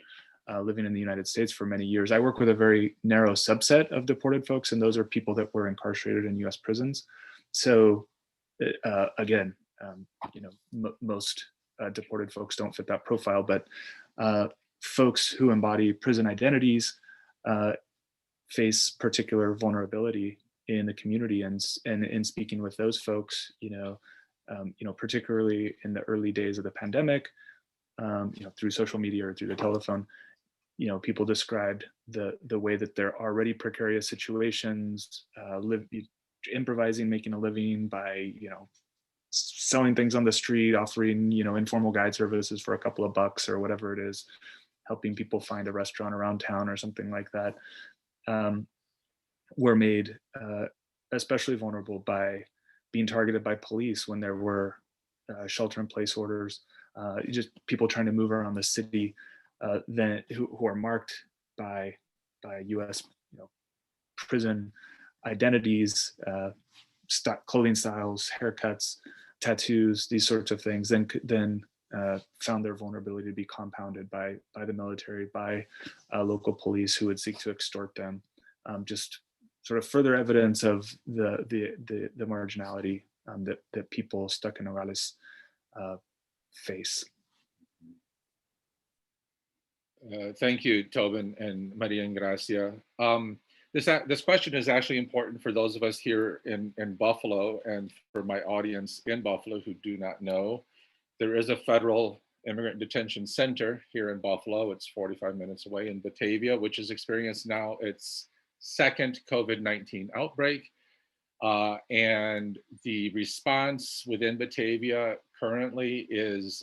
living in the United States for many years. I work with a very narrow subset of deported folks, and those are people that were incarcerated in US prisons. So again, you know, most deported folks don't fit that profile, but folks who embody prison identities face particular vulnerability in the community. And in speaking with those folks, you know, particularly in the early days of the pandemic, you know, through social media or through the telephone, you know, people described the way that they're already precarious situations, improvising, making a living by, you know, selling things on the street, offering, you know, informal guide services for a couple of bucks or whatever it is, helping people find a restaurant around town or something like that, were made especially vulnerable by being targeted by police when there were shelter-in-place orders, just people trying to move around the city, then who are marked by U.S. you know, prison identities, clothing styles, haircuts, tattoos, these sorts of things, then found their vulnerability to be compounded by the military, by local police who would seek to extort them. Just sort of further evidence of the marginality that people stuck in Nogales face. Thank you, Tobin and Maria Ingracia. This question is actually important for those of us here in Buffalo, and for my audience in Buffalo who do not know. There is a federal immigrant detention center here in Buffalo. It's 45 minutes away in Batavia, which has experienced now its second COVID-19 outbreak. And the response within Batavia currently is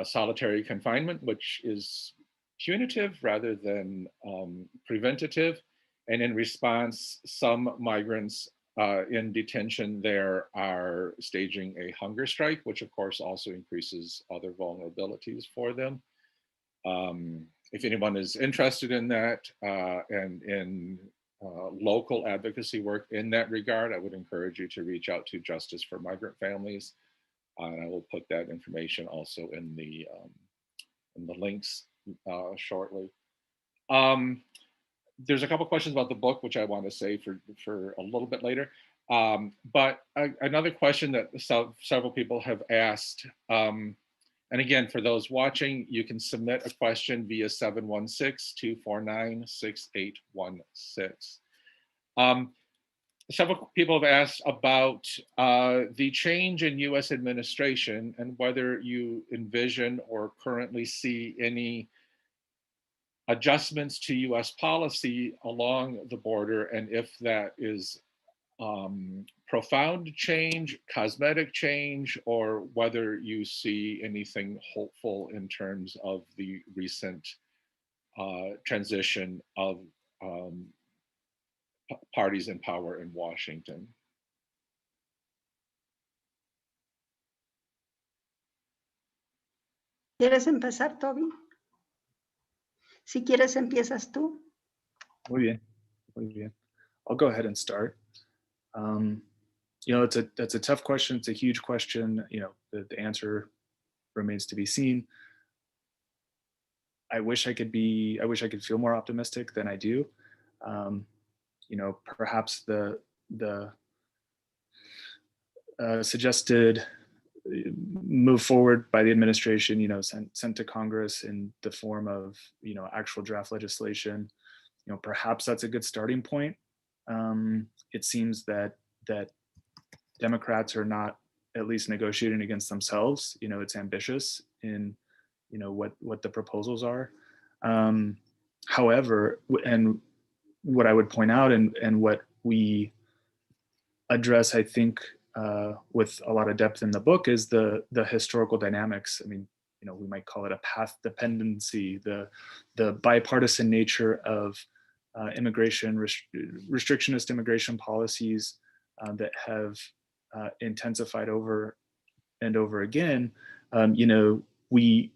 solitary confinement, which is punitive rather than preventative. And in response, some migrants in detention there are staging a hunger strike, which of course also increases other vulnerabilities for them. If anyone is interested in that and in local advocacy work in that regard, I would encourage you to reach out to Justice for Migrant Families. And I will put that information also in the links shortly. There's a couple questions about the book, which I want to say for a little bit later. But another question that several people have asked, and again, for those watching, you can submit a question via 716-249-6816. Several people have asked about the change in US administration and whether you envision or currently see any adjustments to US policy along the border, and if that is profound change, cosmetic change, or whether you see anything hopeful in terms of the recent transition of parties in power in Washington. ¿Quieres empezar, Toby? Si quieres, empiezas tú. Muy bien. Muy bien. I'll go ahead and start. You know, that's a tough question. It's a huge question. You know, the answer remains to be seen. I wish I could feel more optimistic than I do. You know, perhaps the suggested move forward by the administration, you know, sent to Congress in the form of, you know, actual draft legislation. You know, perhaps that's a good starting point. It seems that Democrats are not at least negotiating against themselves. You know, it's ambitious in, you know, what the proposals are. However, and what I would point out and what we address, I think, with a lot of depth in the book is the historical dynamics. I mean, you know, we might call it a path dependency, the bipartisan nature of immigration, restrictionist immigration policies that have intensified over and over again. You know, we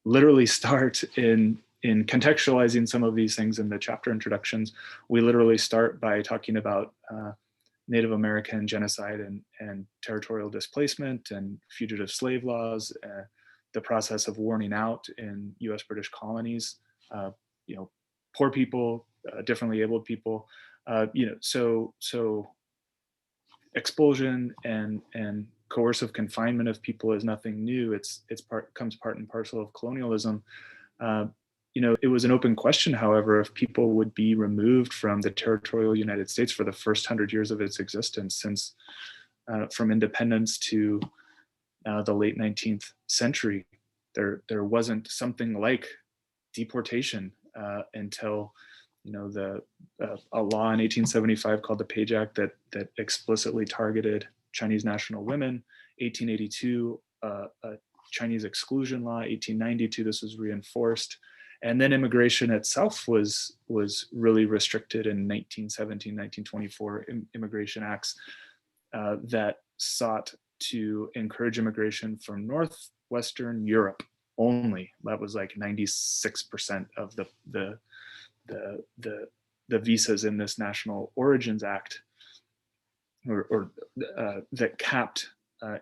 literally start in contextualizing some of these things in the chapter introductions. We literally start by talking about Native American genocide and territorial displacement and fugitive slave laws, the process of warning out in US British colonies, you know, poor people, differently abled people, you know, so expulsion and coercive confinement of people is nothing new. It's comes part and parcel of colonialism. You know, it was an open question, however, if people would be removed from the territorial United States for the first 100 years of its existence, since from independence to the late 19th century. There wasn't something like deportation until, you know, a law in 1875 called the Page Act that explicitly targeted Chinese national women. 1882, a Chinese exclusion law. 1892, this was reinforced. And then immigration itself was really restricted in 1917, 1924 immigration acts that sought to encourage immigration from Northwestern Europe only. That was like 96% of the visas in this National Origins Act, or that capped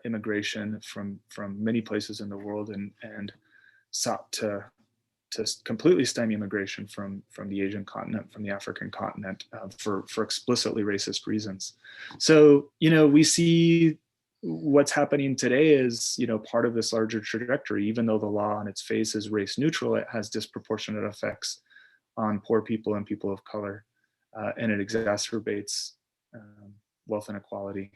immigration from many places in the world and sought to completely stymie immigration from the Asian continent, from the African continent, for explicitly racist reasons. So, you know, we see what's happening today is, you know, part of this larger trajectory. Even though the law on its face is race neutral, it has disproportionate effects on poor people and people of color, and it exacerbates wealth inequality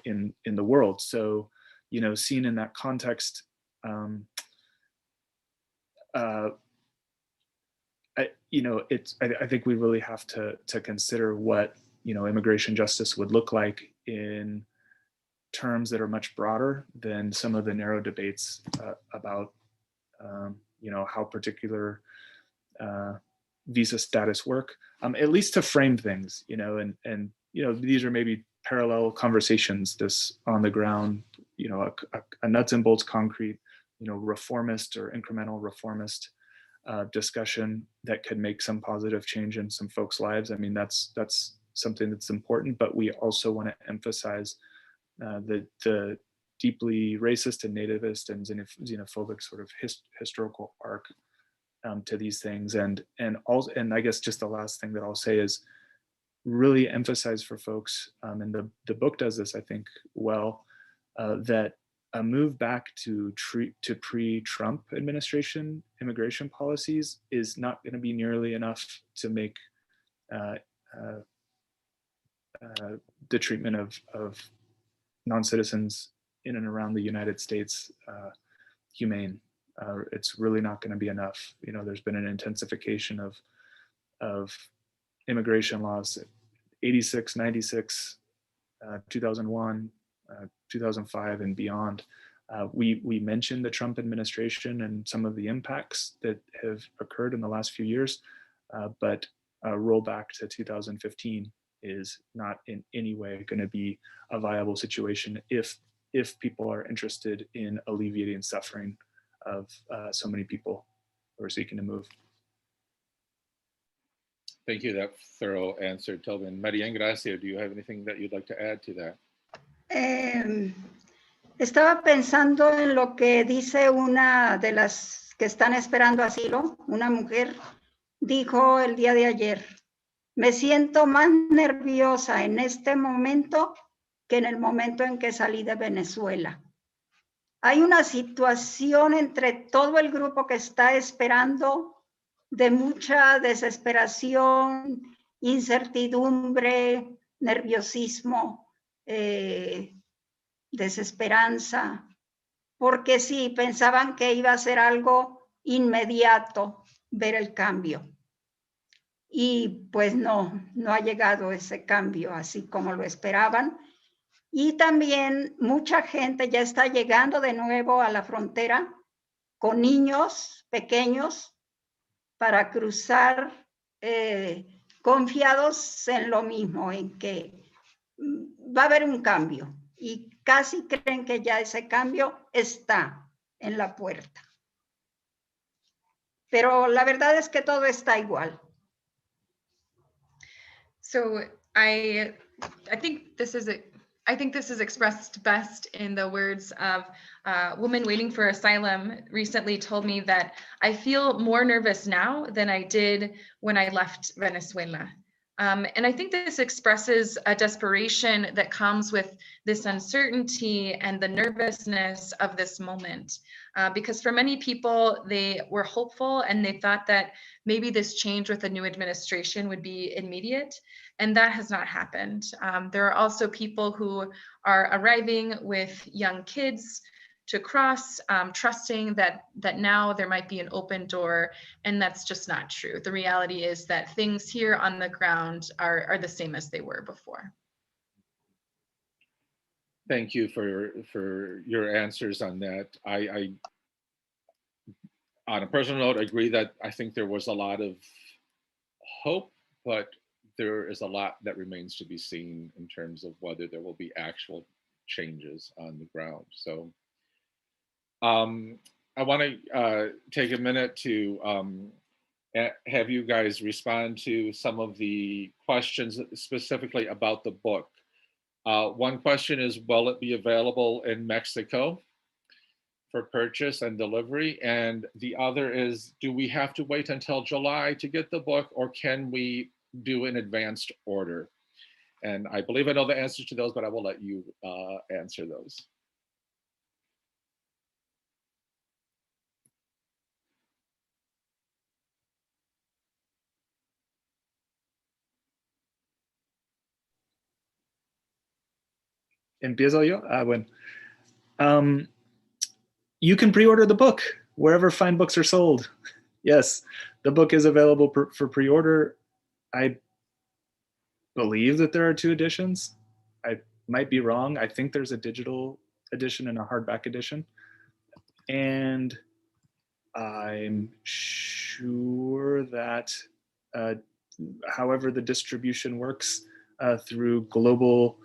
in the world. So, you know, seen in that context, I think we really have to consider what, you know, immigration justice would look like in terms that are much broader than some of the narrow debates about, you know, how particular visa status work, at least to frame things, you know, and you know, these are maybe parallel conversations, this on the ground, you know, a nuts and bolts concrete, you know, reformist or incremental reformist discussion that could make some positive change in some folks' lives. I mean, that's something that's important, but we also want to emphasize the deeply racist and nativist and xenophobic sort of historical arc to these things, and I guess just the last thing that I'll say is really emphasize for folks, and the book does this, I think, well, that a move back to pre-Trump administration immigration policies is not going to be nearly enough to make the treatment of non-citizens in and around the United States humane. It's really not going to be enough. You know, there's been an intensification of immigration laws, 86, 96, 2001, 2005 and beyond. We mentioned the Trump administration and some of the impacts that have occurred in the last few years, but a rollback to 2015 is not in any way going to be a viable situation if people are interested in alleviating suffering of so many people who are seeking to move. Thank you, that thorough answer, Tobin. María Ingracia, do you have anything that you'd like to add to that? Estaba pensando en lo que dice una de las que están esperando asilo, una mujer, dijo el día de ayer, me siento más nerviosa en este momento que en el momento en que salí de Venezuela. Hay una situación entre todo el grupo que está esperando de mucha desesperación, incertidumbre, nerviosismo, desesperanza, porque sí, pensaban que iba a ser algo inmediato ver el cambio. Y pues no ha llegado ese cambio así como lo esperaban. Y también mucha gente ya está llegando de nuevo a la frontera con niños pequeños para cruzar confiados en lo mismo, en que va a haber un cambio. Y casi creen que ya ese cambio está en la puerta. Pero la verdad es que todo está igual. So I think this is expressed best in the words of a woman waiting for asylum recently told me that I feel more nervous now than I did when I left Venezuela. And I think this expresses a desperation that comes with this uncertainty and the nervousness of this moment. Because for many people, they were hopeful and they thought that maybe this change with the new administration would be immediate. And that has not happened. There are also people who are arriving with young kids to cross, trusting that now there might be an open door, and that's just not true. The reality is that things here on the ground are the same as they were before. Thank you for your answers on that. I on a personal note, agree that I think there was a lot of hope, but there is a lot that remains to be seen in terms of whether there will be actual changes on the ground. So I want to take a minute to have you guys respond to some of the questions specifically about the book. One question is, will it be available in Mexico for purchase and delivery? And the other is, do we have to wait until July to get the book, or can we do an advanced order? And I believe I know the answers to those, but I will let you answer those. ¿Empiezo yo? Bueno. You can pre-order the book wherever fine books are sold. Yes, the book is available for pre-order. I believe that there are 2 editions. I might be wrong. I think there's a digital edition and a hardback edition. And I'm sure that however the distribution works through global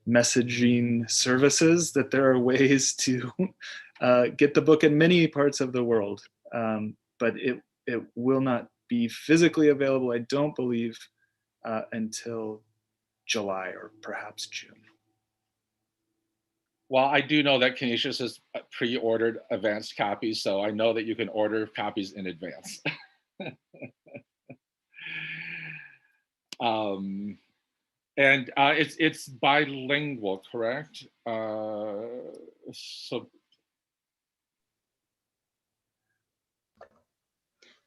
messaging services, that there are ways to get the book in many parts of the world, but it will not be physically available, I don't believe, until July or perhaps June. Well, I do know that Canisius has pre-ordered advanced copies, so I know that you can order copies in advance. And it's bilingual, correct? So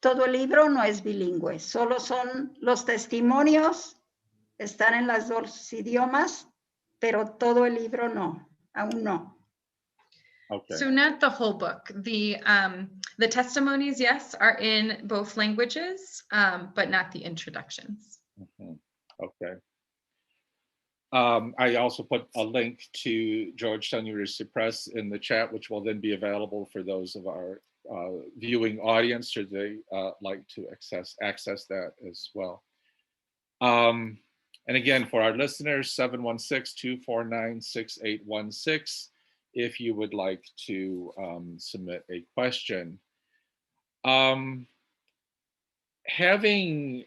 todo el libro no es bilingüe, solo son los testimonios, están en los 2 idiomas, pero todo el libro no, aún no. okay. So not the whole book. The testimonies, yes, are in both languages, but not the introductions. Mm-hmm. Okay. I also put a link to Georgetown University Press in the chat, which will then be available for those of our viewing audience should they like to access that as well. And again, for our listeners, 716-249-6816, if you would like to submit a question. having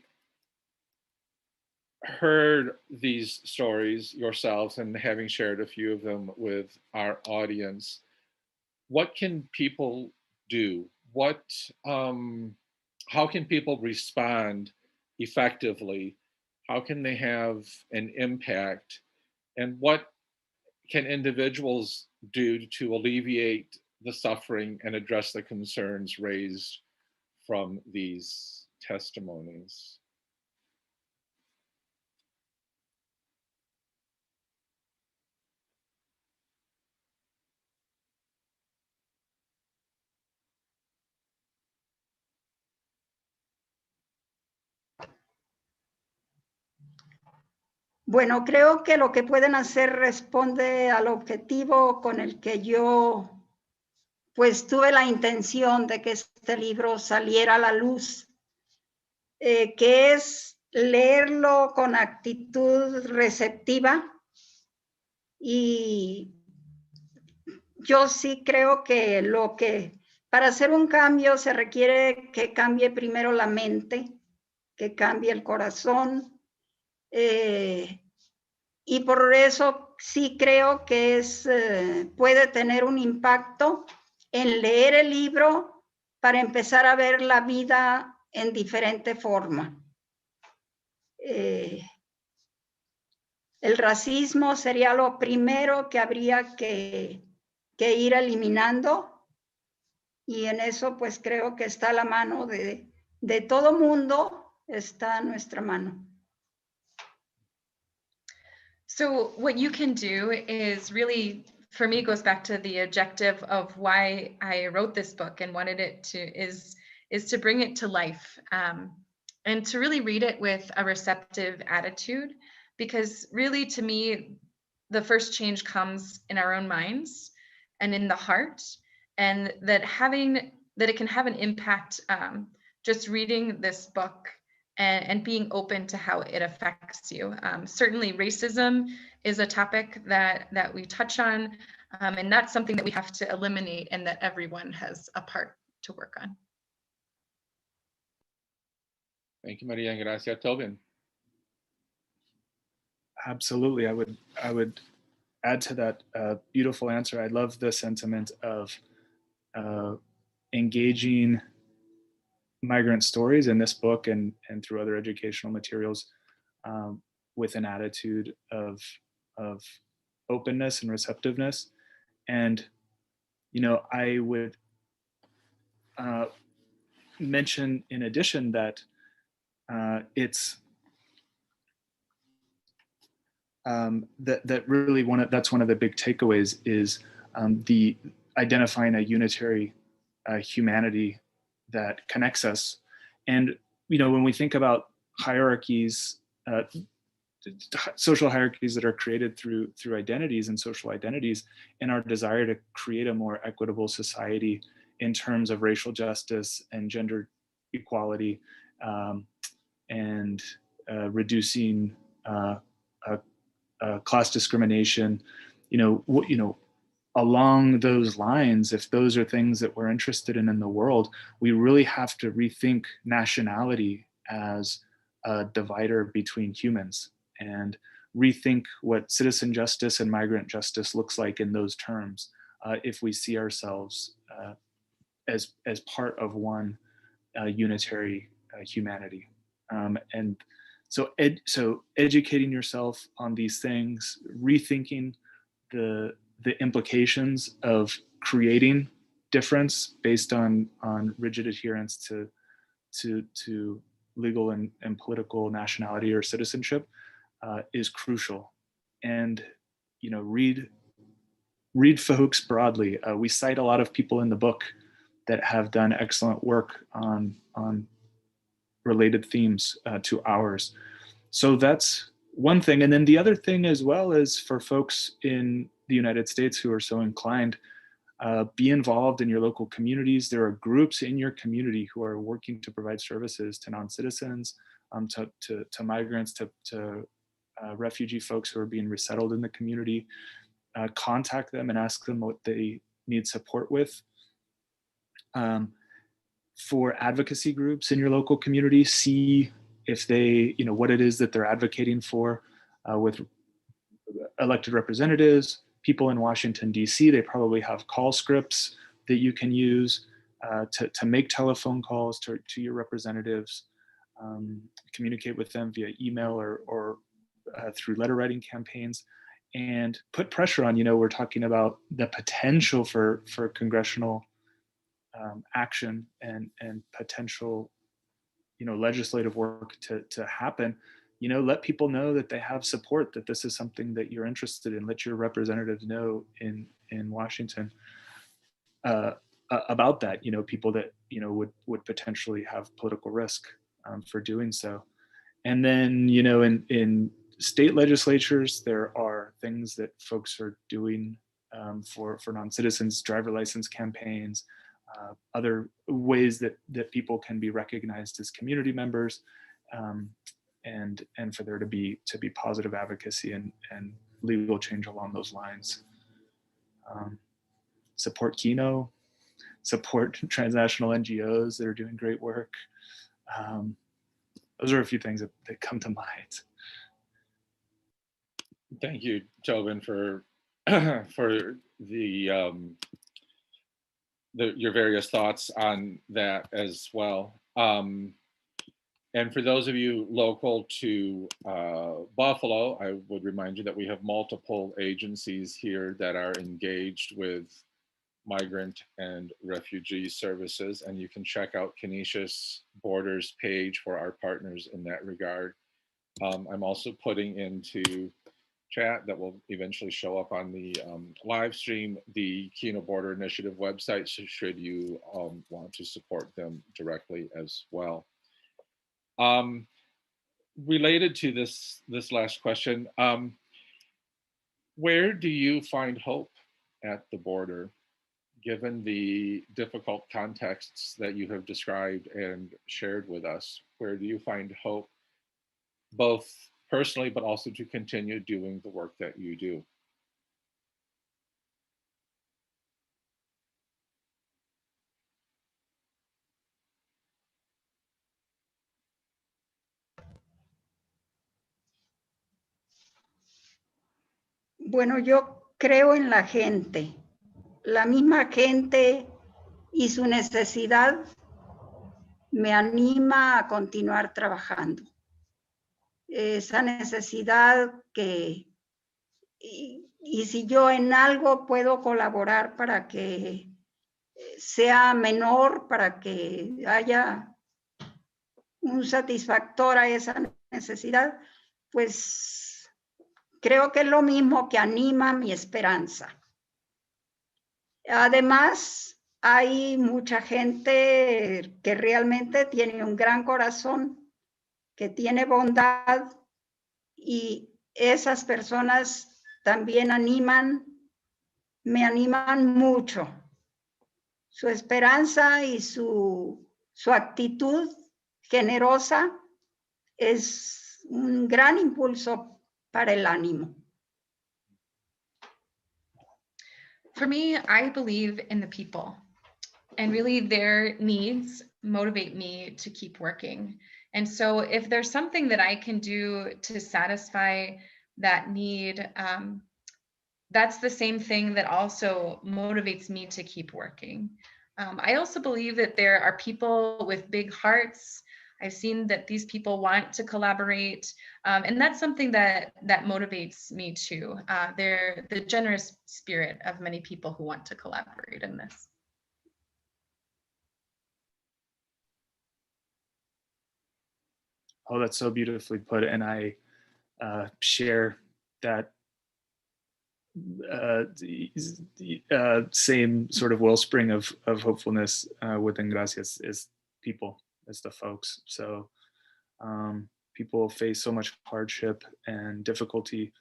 heard these stories yourselves and having shared a few of them with our audience, what can people do? How can people respond effectively? How can they have an impact? And what can individuals do to alleviate the suffering and address the concerns raised from these testimonies? Bueno, creo que lo que pueden hacer responde al objetivo con el que yo pues tuve la intención de que este libro saliera a la luz, que es leerlo con actitud receptiva. Y yo sí creo que para hacer un cambio se requiere que cambie primero la mente, que cambie el corazón, y por eso sí creo que puede tener un impacto en leer el libro para empezar a ver la vida en diferente forma. El racismo sería lo primero que habría que ir eliminando, y en eso pues creo que está la mano de todo mundo, está a nuestra mano. So what you can do is really, for me, goes back to the objective of why I wrote this book and wanted it to is to bring it to life, and to really read it with a receptive attitude, because really, to me, the first change comes in our own minds and in the heart, and that it can have an impact, just reading this book and being open to how it affects you. Certainly racism is a topic that we touch on, and that's something that we have to eliminate and that everyone has a part to work on. Thank you, Maria, and gracias, Tobin. Absolutely, I would add to that beautiful answer. I love the sentiment of engaging migrant stories in this book and through other educational materials, with an attitude of openness and receptiveness. And I would mention in addition that it's that really that's one of the big takeaways is the identifying a unitary humanity that connects us. And when we think about hierarchies, social hierarchies that are created through identities and social identities, and our desire to create a more equitable society in terms of racial justice and gender equality, and reducing class discrimination, along those lines, if those are things that we're interested in the world, we really have to rethink nationality as a divider between humans and rethink what citizen justice and migrant justice looks like in those terms, if we see ourselves as part of one unitary humanity. And so educating yourself on these things, rethinking the implications of creating difference based on rigid adherence to legal and political nationality or citizenship is crucial. And read folks broadly. We cite a lot of people in the book that have done excellent work on related themes to ours. So that's one thing. And then the other thing as well is for folks in the United States who are so inclined, be involved in your local communities. There are groups in your community who are working to provide services to non-citizens, to migrants, to refugee folks who are being resettled in the community. Contact them and ask them what they need support with. for advocacy groups in your local community. See if they, what it is that they're advocating for with elected representatives, people in Washington, D.C. They probably have call scripts that you can use to make telephone calls to your representatives, communicate with them via email or through letter writing campaigns, and put pressure on. We're talking about the potential for congressional action and potential legislative work to happen. Let people know that they have support, that this is something that you're interested in. Let your representatives know in Washington about that. People that would potentially have political risk for doing so. And then in state legislatures, there are things that folks are doing for non-citizens, driver license campaigns, other ways that people can be recognized as community members, and for there to be positive advocacy and legal change along those lines. Support Kino, support transnational NGOs that are doing great work. Those are a few things that come to mind. Thank you, Tobin, for your various thoughts on that as well. And for those of you local to Buffalo, I would remind you that we have multiple agencies here that are engaged with migrant and refugee services, and you can check out Canisius Borders page for our partners in that regard. I'm also putting into chat that will eventually show up on the live stream, the Kino Border Initiative website, so should you want to support them directly as well. Related to this last question, where do you find hope at the border, given the difficult contexts that you have described and shared with us? Where do you find hope, both personally, but also to continue doing the work that you do? Bueno, yo creo en la gente. La misma gente y su necesidad me anima a continuar trabajando. Esa necesidad que, y si yo en algo puedo colaborar para que sea menor, para que haya un satisfactor a esa necesidad, pues creo que es lo mismo que anima mi esperanza. Además, hay mucha gente que realmente tiene un gran corazón, que tiene bondad, y esas personas también me animan mucho. Su esperanza y su actitud generosa es un gran impulso para el ánimo. For me, I believe in the people, and really their needs motivate me to keep working. And so if there's something that I can do to satisfy that need, that's the same thing that also motivates me to keep working. I also believe that there are people with big hearts. I've seen that these people want to collaborate, and that's something that motivates me too. They're the generous spirit of many people who want to collaborate in this. Oh, that's so beautifully put, and I share that same sort of wellspring of hopefulness within Gracias is people. It's the folks. So people face so much hardship and difficulty,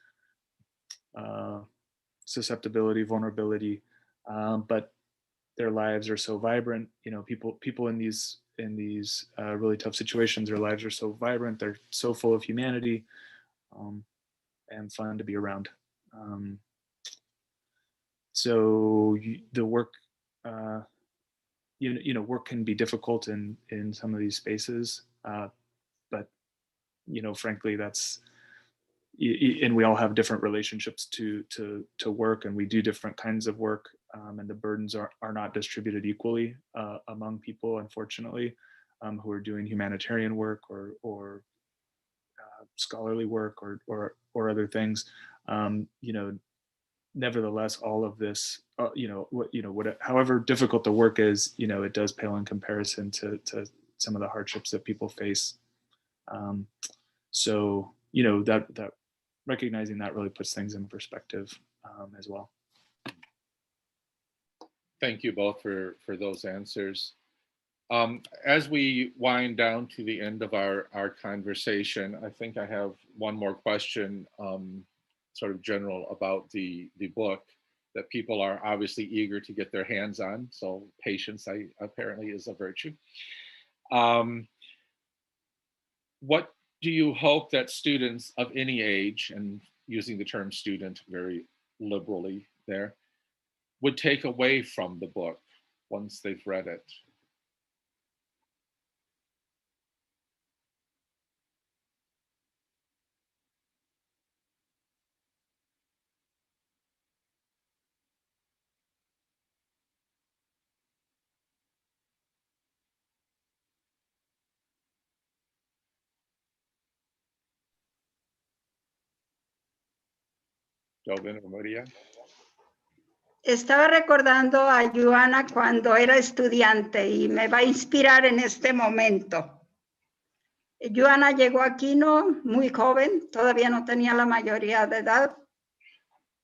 susceptibility, vulnerability, but their lives are so vibrant. People in these really tough situations, their lives are so vibrant. They're so full of humanity, and fun to be around. So the work work can be difficult in some of these spaces, but frankly, that's, and we all have different relationships to work, and we do different kinds of work, and the burdens are not distributed equally among people, unfortunately, who are doing humanitarian work or scholarly work or other things. Nevertheless, all of this, however difficult the work is, it does pale in comparison to some of the hardships that people face. So that recognizing that really puts things in perspective as well. Thank you both for those answers. As we wind down to the end of our conversation, I think I have one more question, sort of general about the book that people are obviously eager to get their hands on. So patience, apparently, is a virtue. What do you hope that students of any age, and using the term student very liberally there, would take away from the book once they've read it? Joven o María? Estaba recordando a Joana cuando era estudiante y me va a inspirar en este momento. Joana llegó a Quino muy joven, todavía no tenía la mayoría de edad,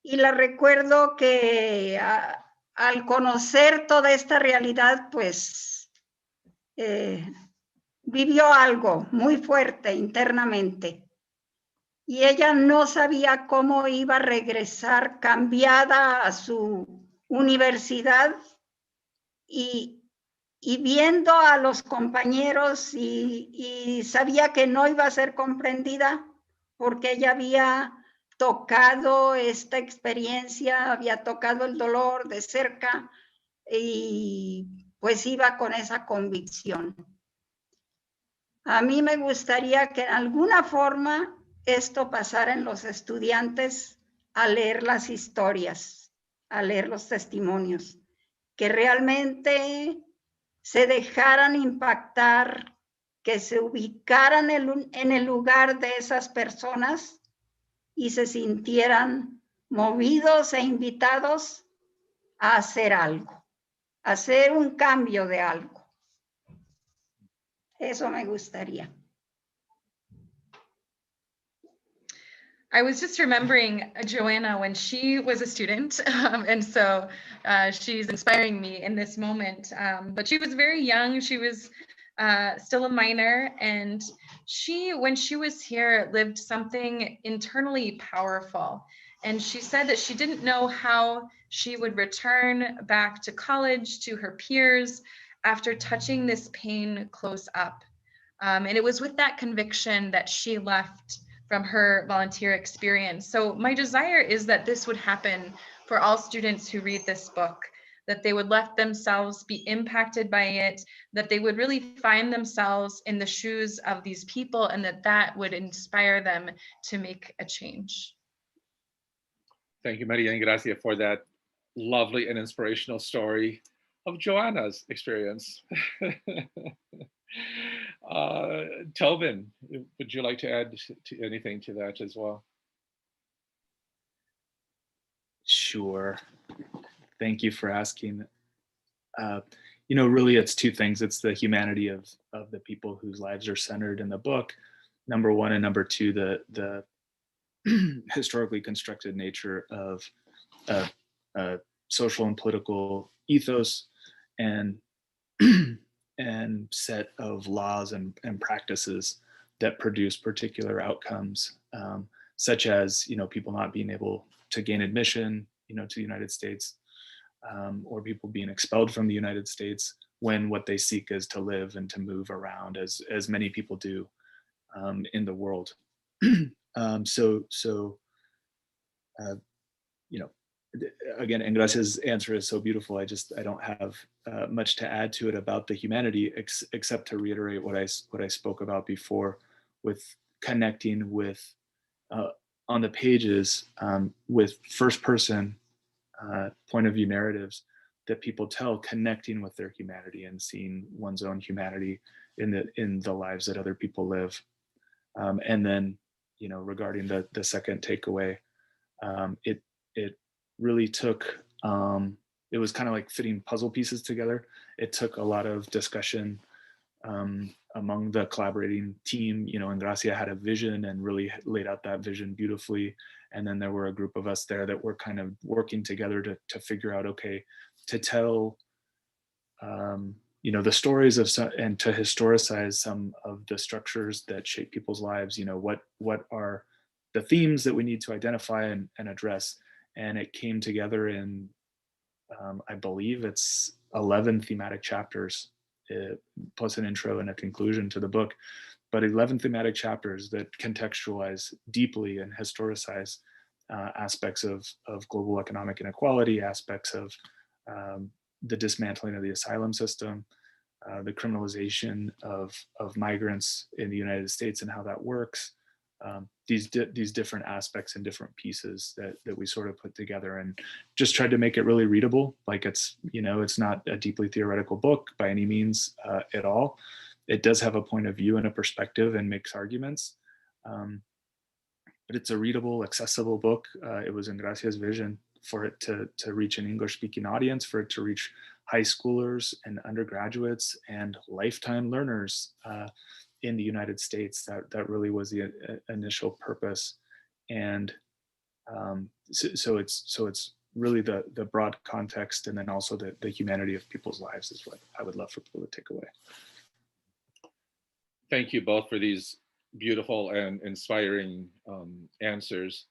y la recuerdo que al conocer toda esta realidad, pues vivió algo muy fuerte internamente. Y ella no sabía cómo iba a regresar cambiada a su universidad y viendo a los compañeros y sabía que no iba a ser comprendida porque ella había tocado esta experiencia, había tocado el dolor de cerca y pues iba con esa convicción. A mí me gustaría que en alguna forma esto pasara en los estudiantes a leer las historias, a leer los testimonios, que realmente se dejaran impactar, que se ubicaran en el lugar de esas personas y se sintieran movidos e invitados a hacer algo, a hacer un cambio de algo. Eso me gustaría. I was just remembering Joanna when she was a student, and so she's inspiring me in this moment. But she was very young. She was still a minor, and when she was here, lived something internally powerful. And she said that she didn't know how she would return back to college, to her peers, after touching this pain close up. And it was with that conviction that she left from her volunteer experience. So my desire is that this would happen for all students who read this book, that they would let themselves be impacted by it, that they would really find themselves in the shoes of these people, and that would inspire them to make a change. Thank you, Maria and Gracia, for that lovely and inspirational story of Joanna's experience. Tobin, would you like to add anything to that as well? Sure. Thank you for asking. Really it's two things. It's the humanity of the people whose lives are centered in the book, number one, and number two, the historically constructed nature of social and political ethos and set of laws and practices that produce particular outcomes, such as people not being able to gain admission to the United States, or people being expelled from the United States when what they seek is to live and to move around, as many people do in the world. again, Engracia's answer is so beautiful. I don't have much to add to it about the humanity, except to reiterate what I spoke about before, with connecting with on the pages with first person point of view narratives that people tell, connecting with their humanity and seeing one's own humanity in the lives that other people live. And then, you know, regarding the second takeaway, it really took, it was kind of like fitting puzzle pieces together. It took a lot of discussion among the collaborating team. You know, Engracia had a vision and really laid out that vision beautifully. And then there were a group of us there that were kind of working together to figure out, okay, to tell, you know, the stories of some, and to historicize some of the structures that shape people's lives. You know, what are the themes that we need to identify and address. And it came together in, I believe it's 11 thematic chapters, plus an intro and a conclusion to the book, but 11 thematic chapters that contextualize deeply and historicize aspects of global economic inequality, aspects of the dismantling of the asylum system, the criminalization of migrants in the United States and how that works. These different aspects and different pieces that we sort of put together and just tried to make it really readable. Like, it's, you know, it's not a deeply theoretical book by any means at all. It does have a point of view and a perspective and makes arguments, but it's a readable, accessible book. It was Engracia's vision for it to reach an English-speaking audience, for it to reach high schoolers and undergraduates and lifetime learners in the United States. That really was the initial purpose. And so it's really the broad context, and then also the humanity of people's lives is what I would love for people to take away. Thank you both for these beautiful and inspiring answers.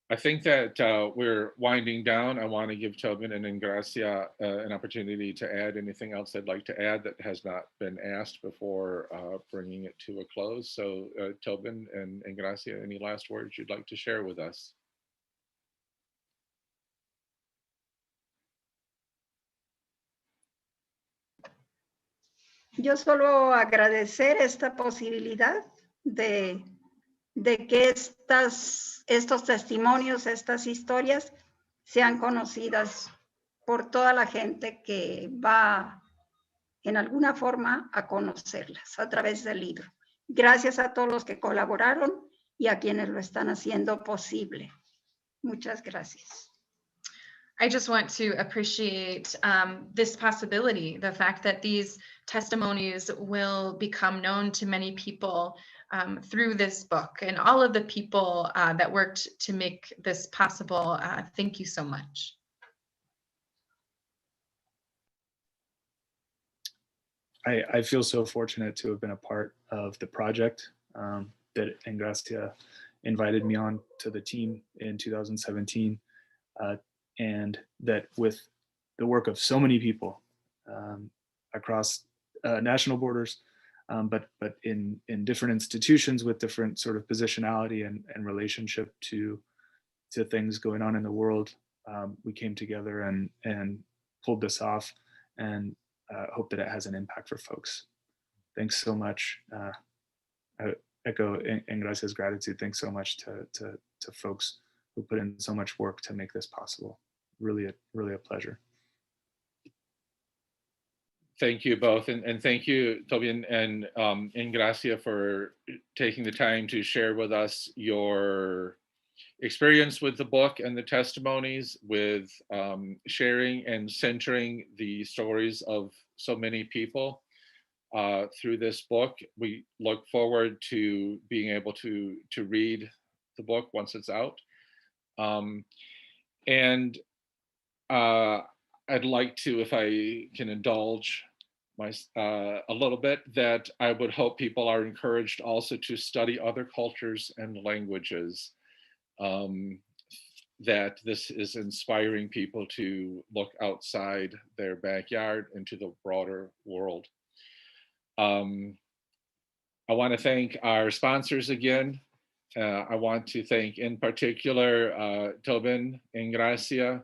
I think that we're winding down. I want to give Tobin and Engracia an opportunity to add anything else they'd like to add that has not been asked before bringing it to a close. So Tobin and Engracia, any last words you'd like to share with us? Yo solo agradecer esta posibilidad de que estos testimonios, estas historias sean conocidas por toda la gente que va en alguna forma a conocerlas a través del libro. Gracias a todos los que colaboraron y a quienes lo están haciendo posible. Muchas gracias. I just want to appreciate this possibility, the fact that these testimonies will become known to many people through this book, and all of the people that worked to make this possible. Thank you so much. I feel so fortunate to have been a part of the project that Engracia invited me on to the team in 2017. And that with the work of so many people across national borders, but in different institutions with different sort of positionality and relationship to things going on in the world, we came together and pulled this off, and hope that it has an impact for folks. Thanks so much. I echo Engracia's gratitude. Thanks so much to folks who put in so much work to make this possible. Really a pleasure. Thank you both, and thank you, Tobin and Engracia, for taking the time to share with us your experience with the book and the testimonies, with sharing and centering the stories of so many people through this book. We look forward to being able to read the book once it's out. And I'd like to, if I can indulge a little bit, that I would hope people are encouraged also to study other cultures and languages, that this is inspiring people to look outside their backyard into the broader world. I want to thank our sponsors again, I want to thank in particular Tobin, Ingracia,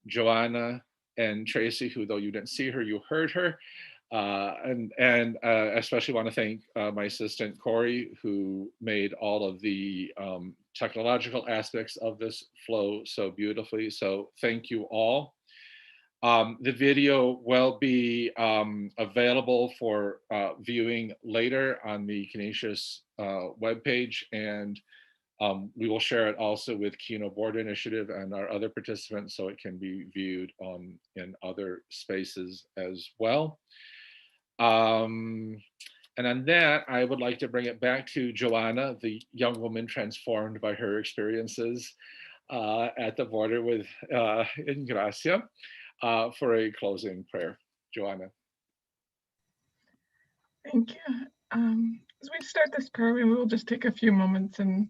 Joanna, and Tracy, who though you didn't see her, you heard her. And especially want to thank my assistant Corey, who made all of the technological aspects of this flow so beautifully. So thank you all. The video will be available for viewing later on the Canisius webpage, and we will share it also with Kino Board Initiative and our other participants, so it can be viewed in other spaces as well. And on that, I would like to bring it back to Joanna, the young woman transformed by her experiences at the border with Ingracia, for a closing prayer. Joanna. Thank you. As we start this prayer, we will just take a few moments in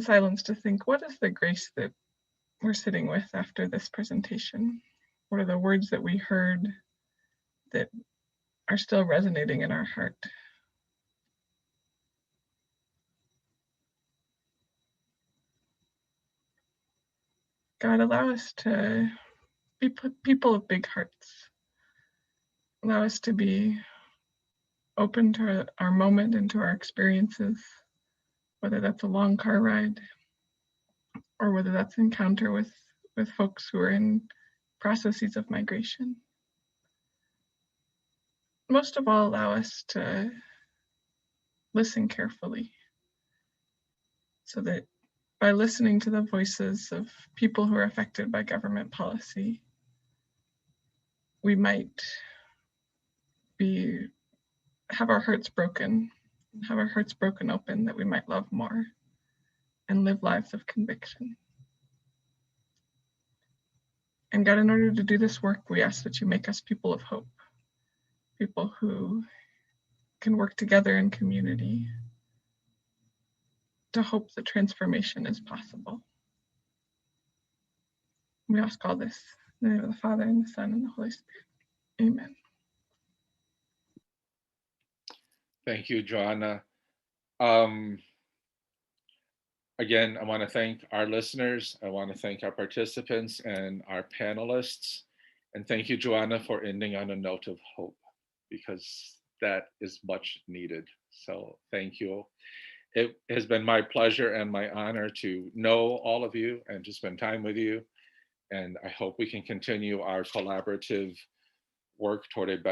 silence to think, what is the grace that we're sitting with after this presentation? What are the words that we heard that are still resonating in our heart? God, allow us to be people of big hearts. Allow us to be open to our moment and to our experiences, whether that's a long car ride or whether that's encounter with folks who are in processes of migration. Most of all, allow us to listen carefully, so that by listening to the voices of people who are affected by government policy, we might have our hearts broken open, that we might love more and live lives of conviction. And God, in order to do this work, we ask that you make us people of hope, people who can work together in community to hope that transformation is possible. We ask all this in the name of the Father, and the Son, and the Holy Spirit. Amen. Thank you, Joanna. Again, I want to thank our listeners. I want to thank our participants and our panelists. And thank you, Joanna, for ending on a note of hope, because that is much needed. So thank you. It has been my pleasure and my honor to know all of you and to spend time with you. And I hope we can continue our collaborative work toward a better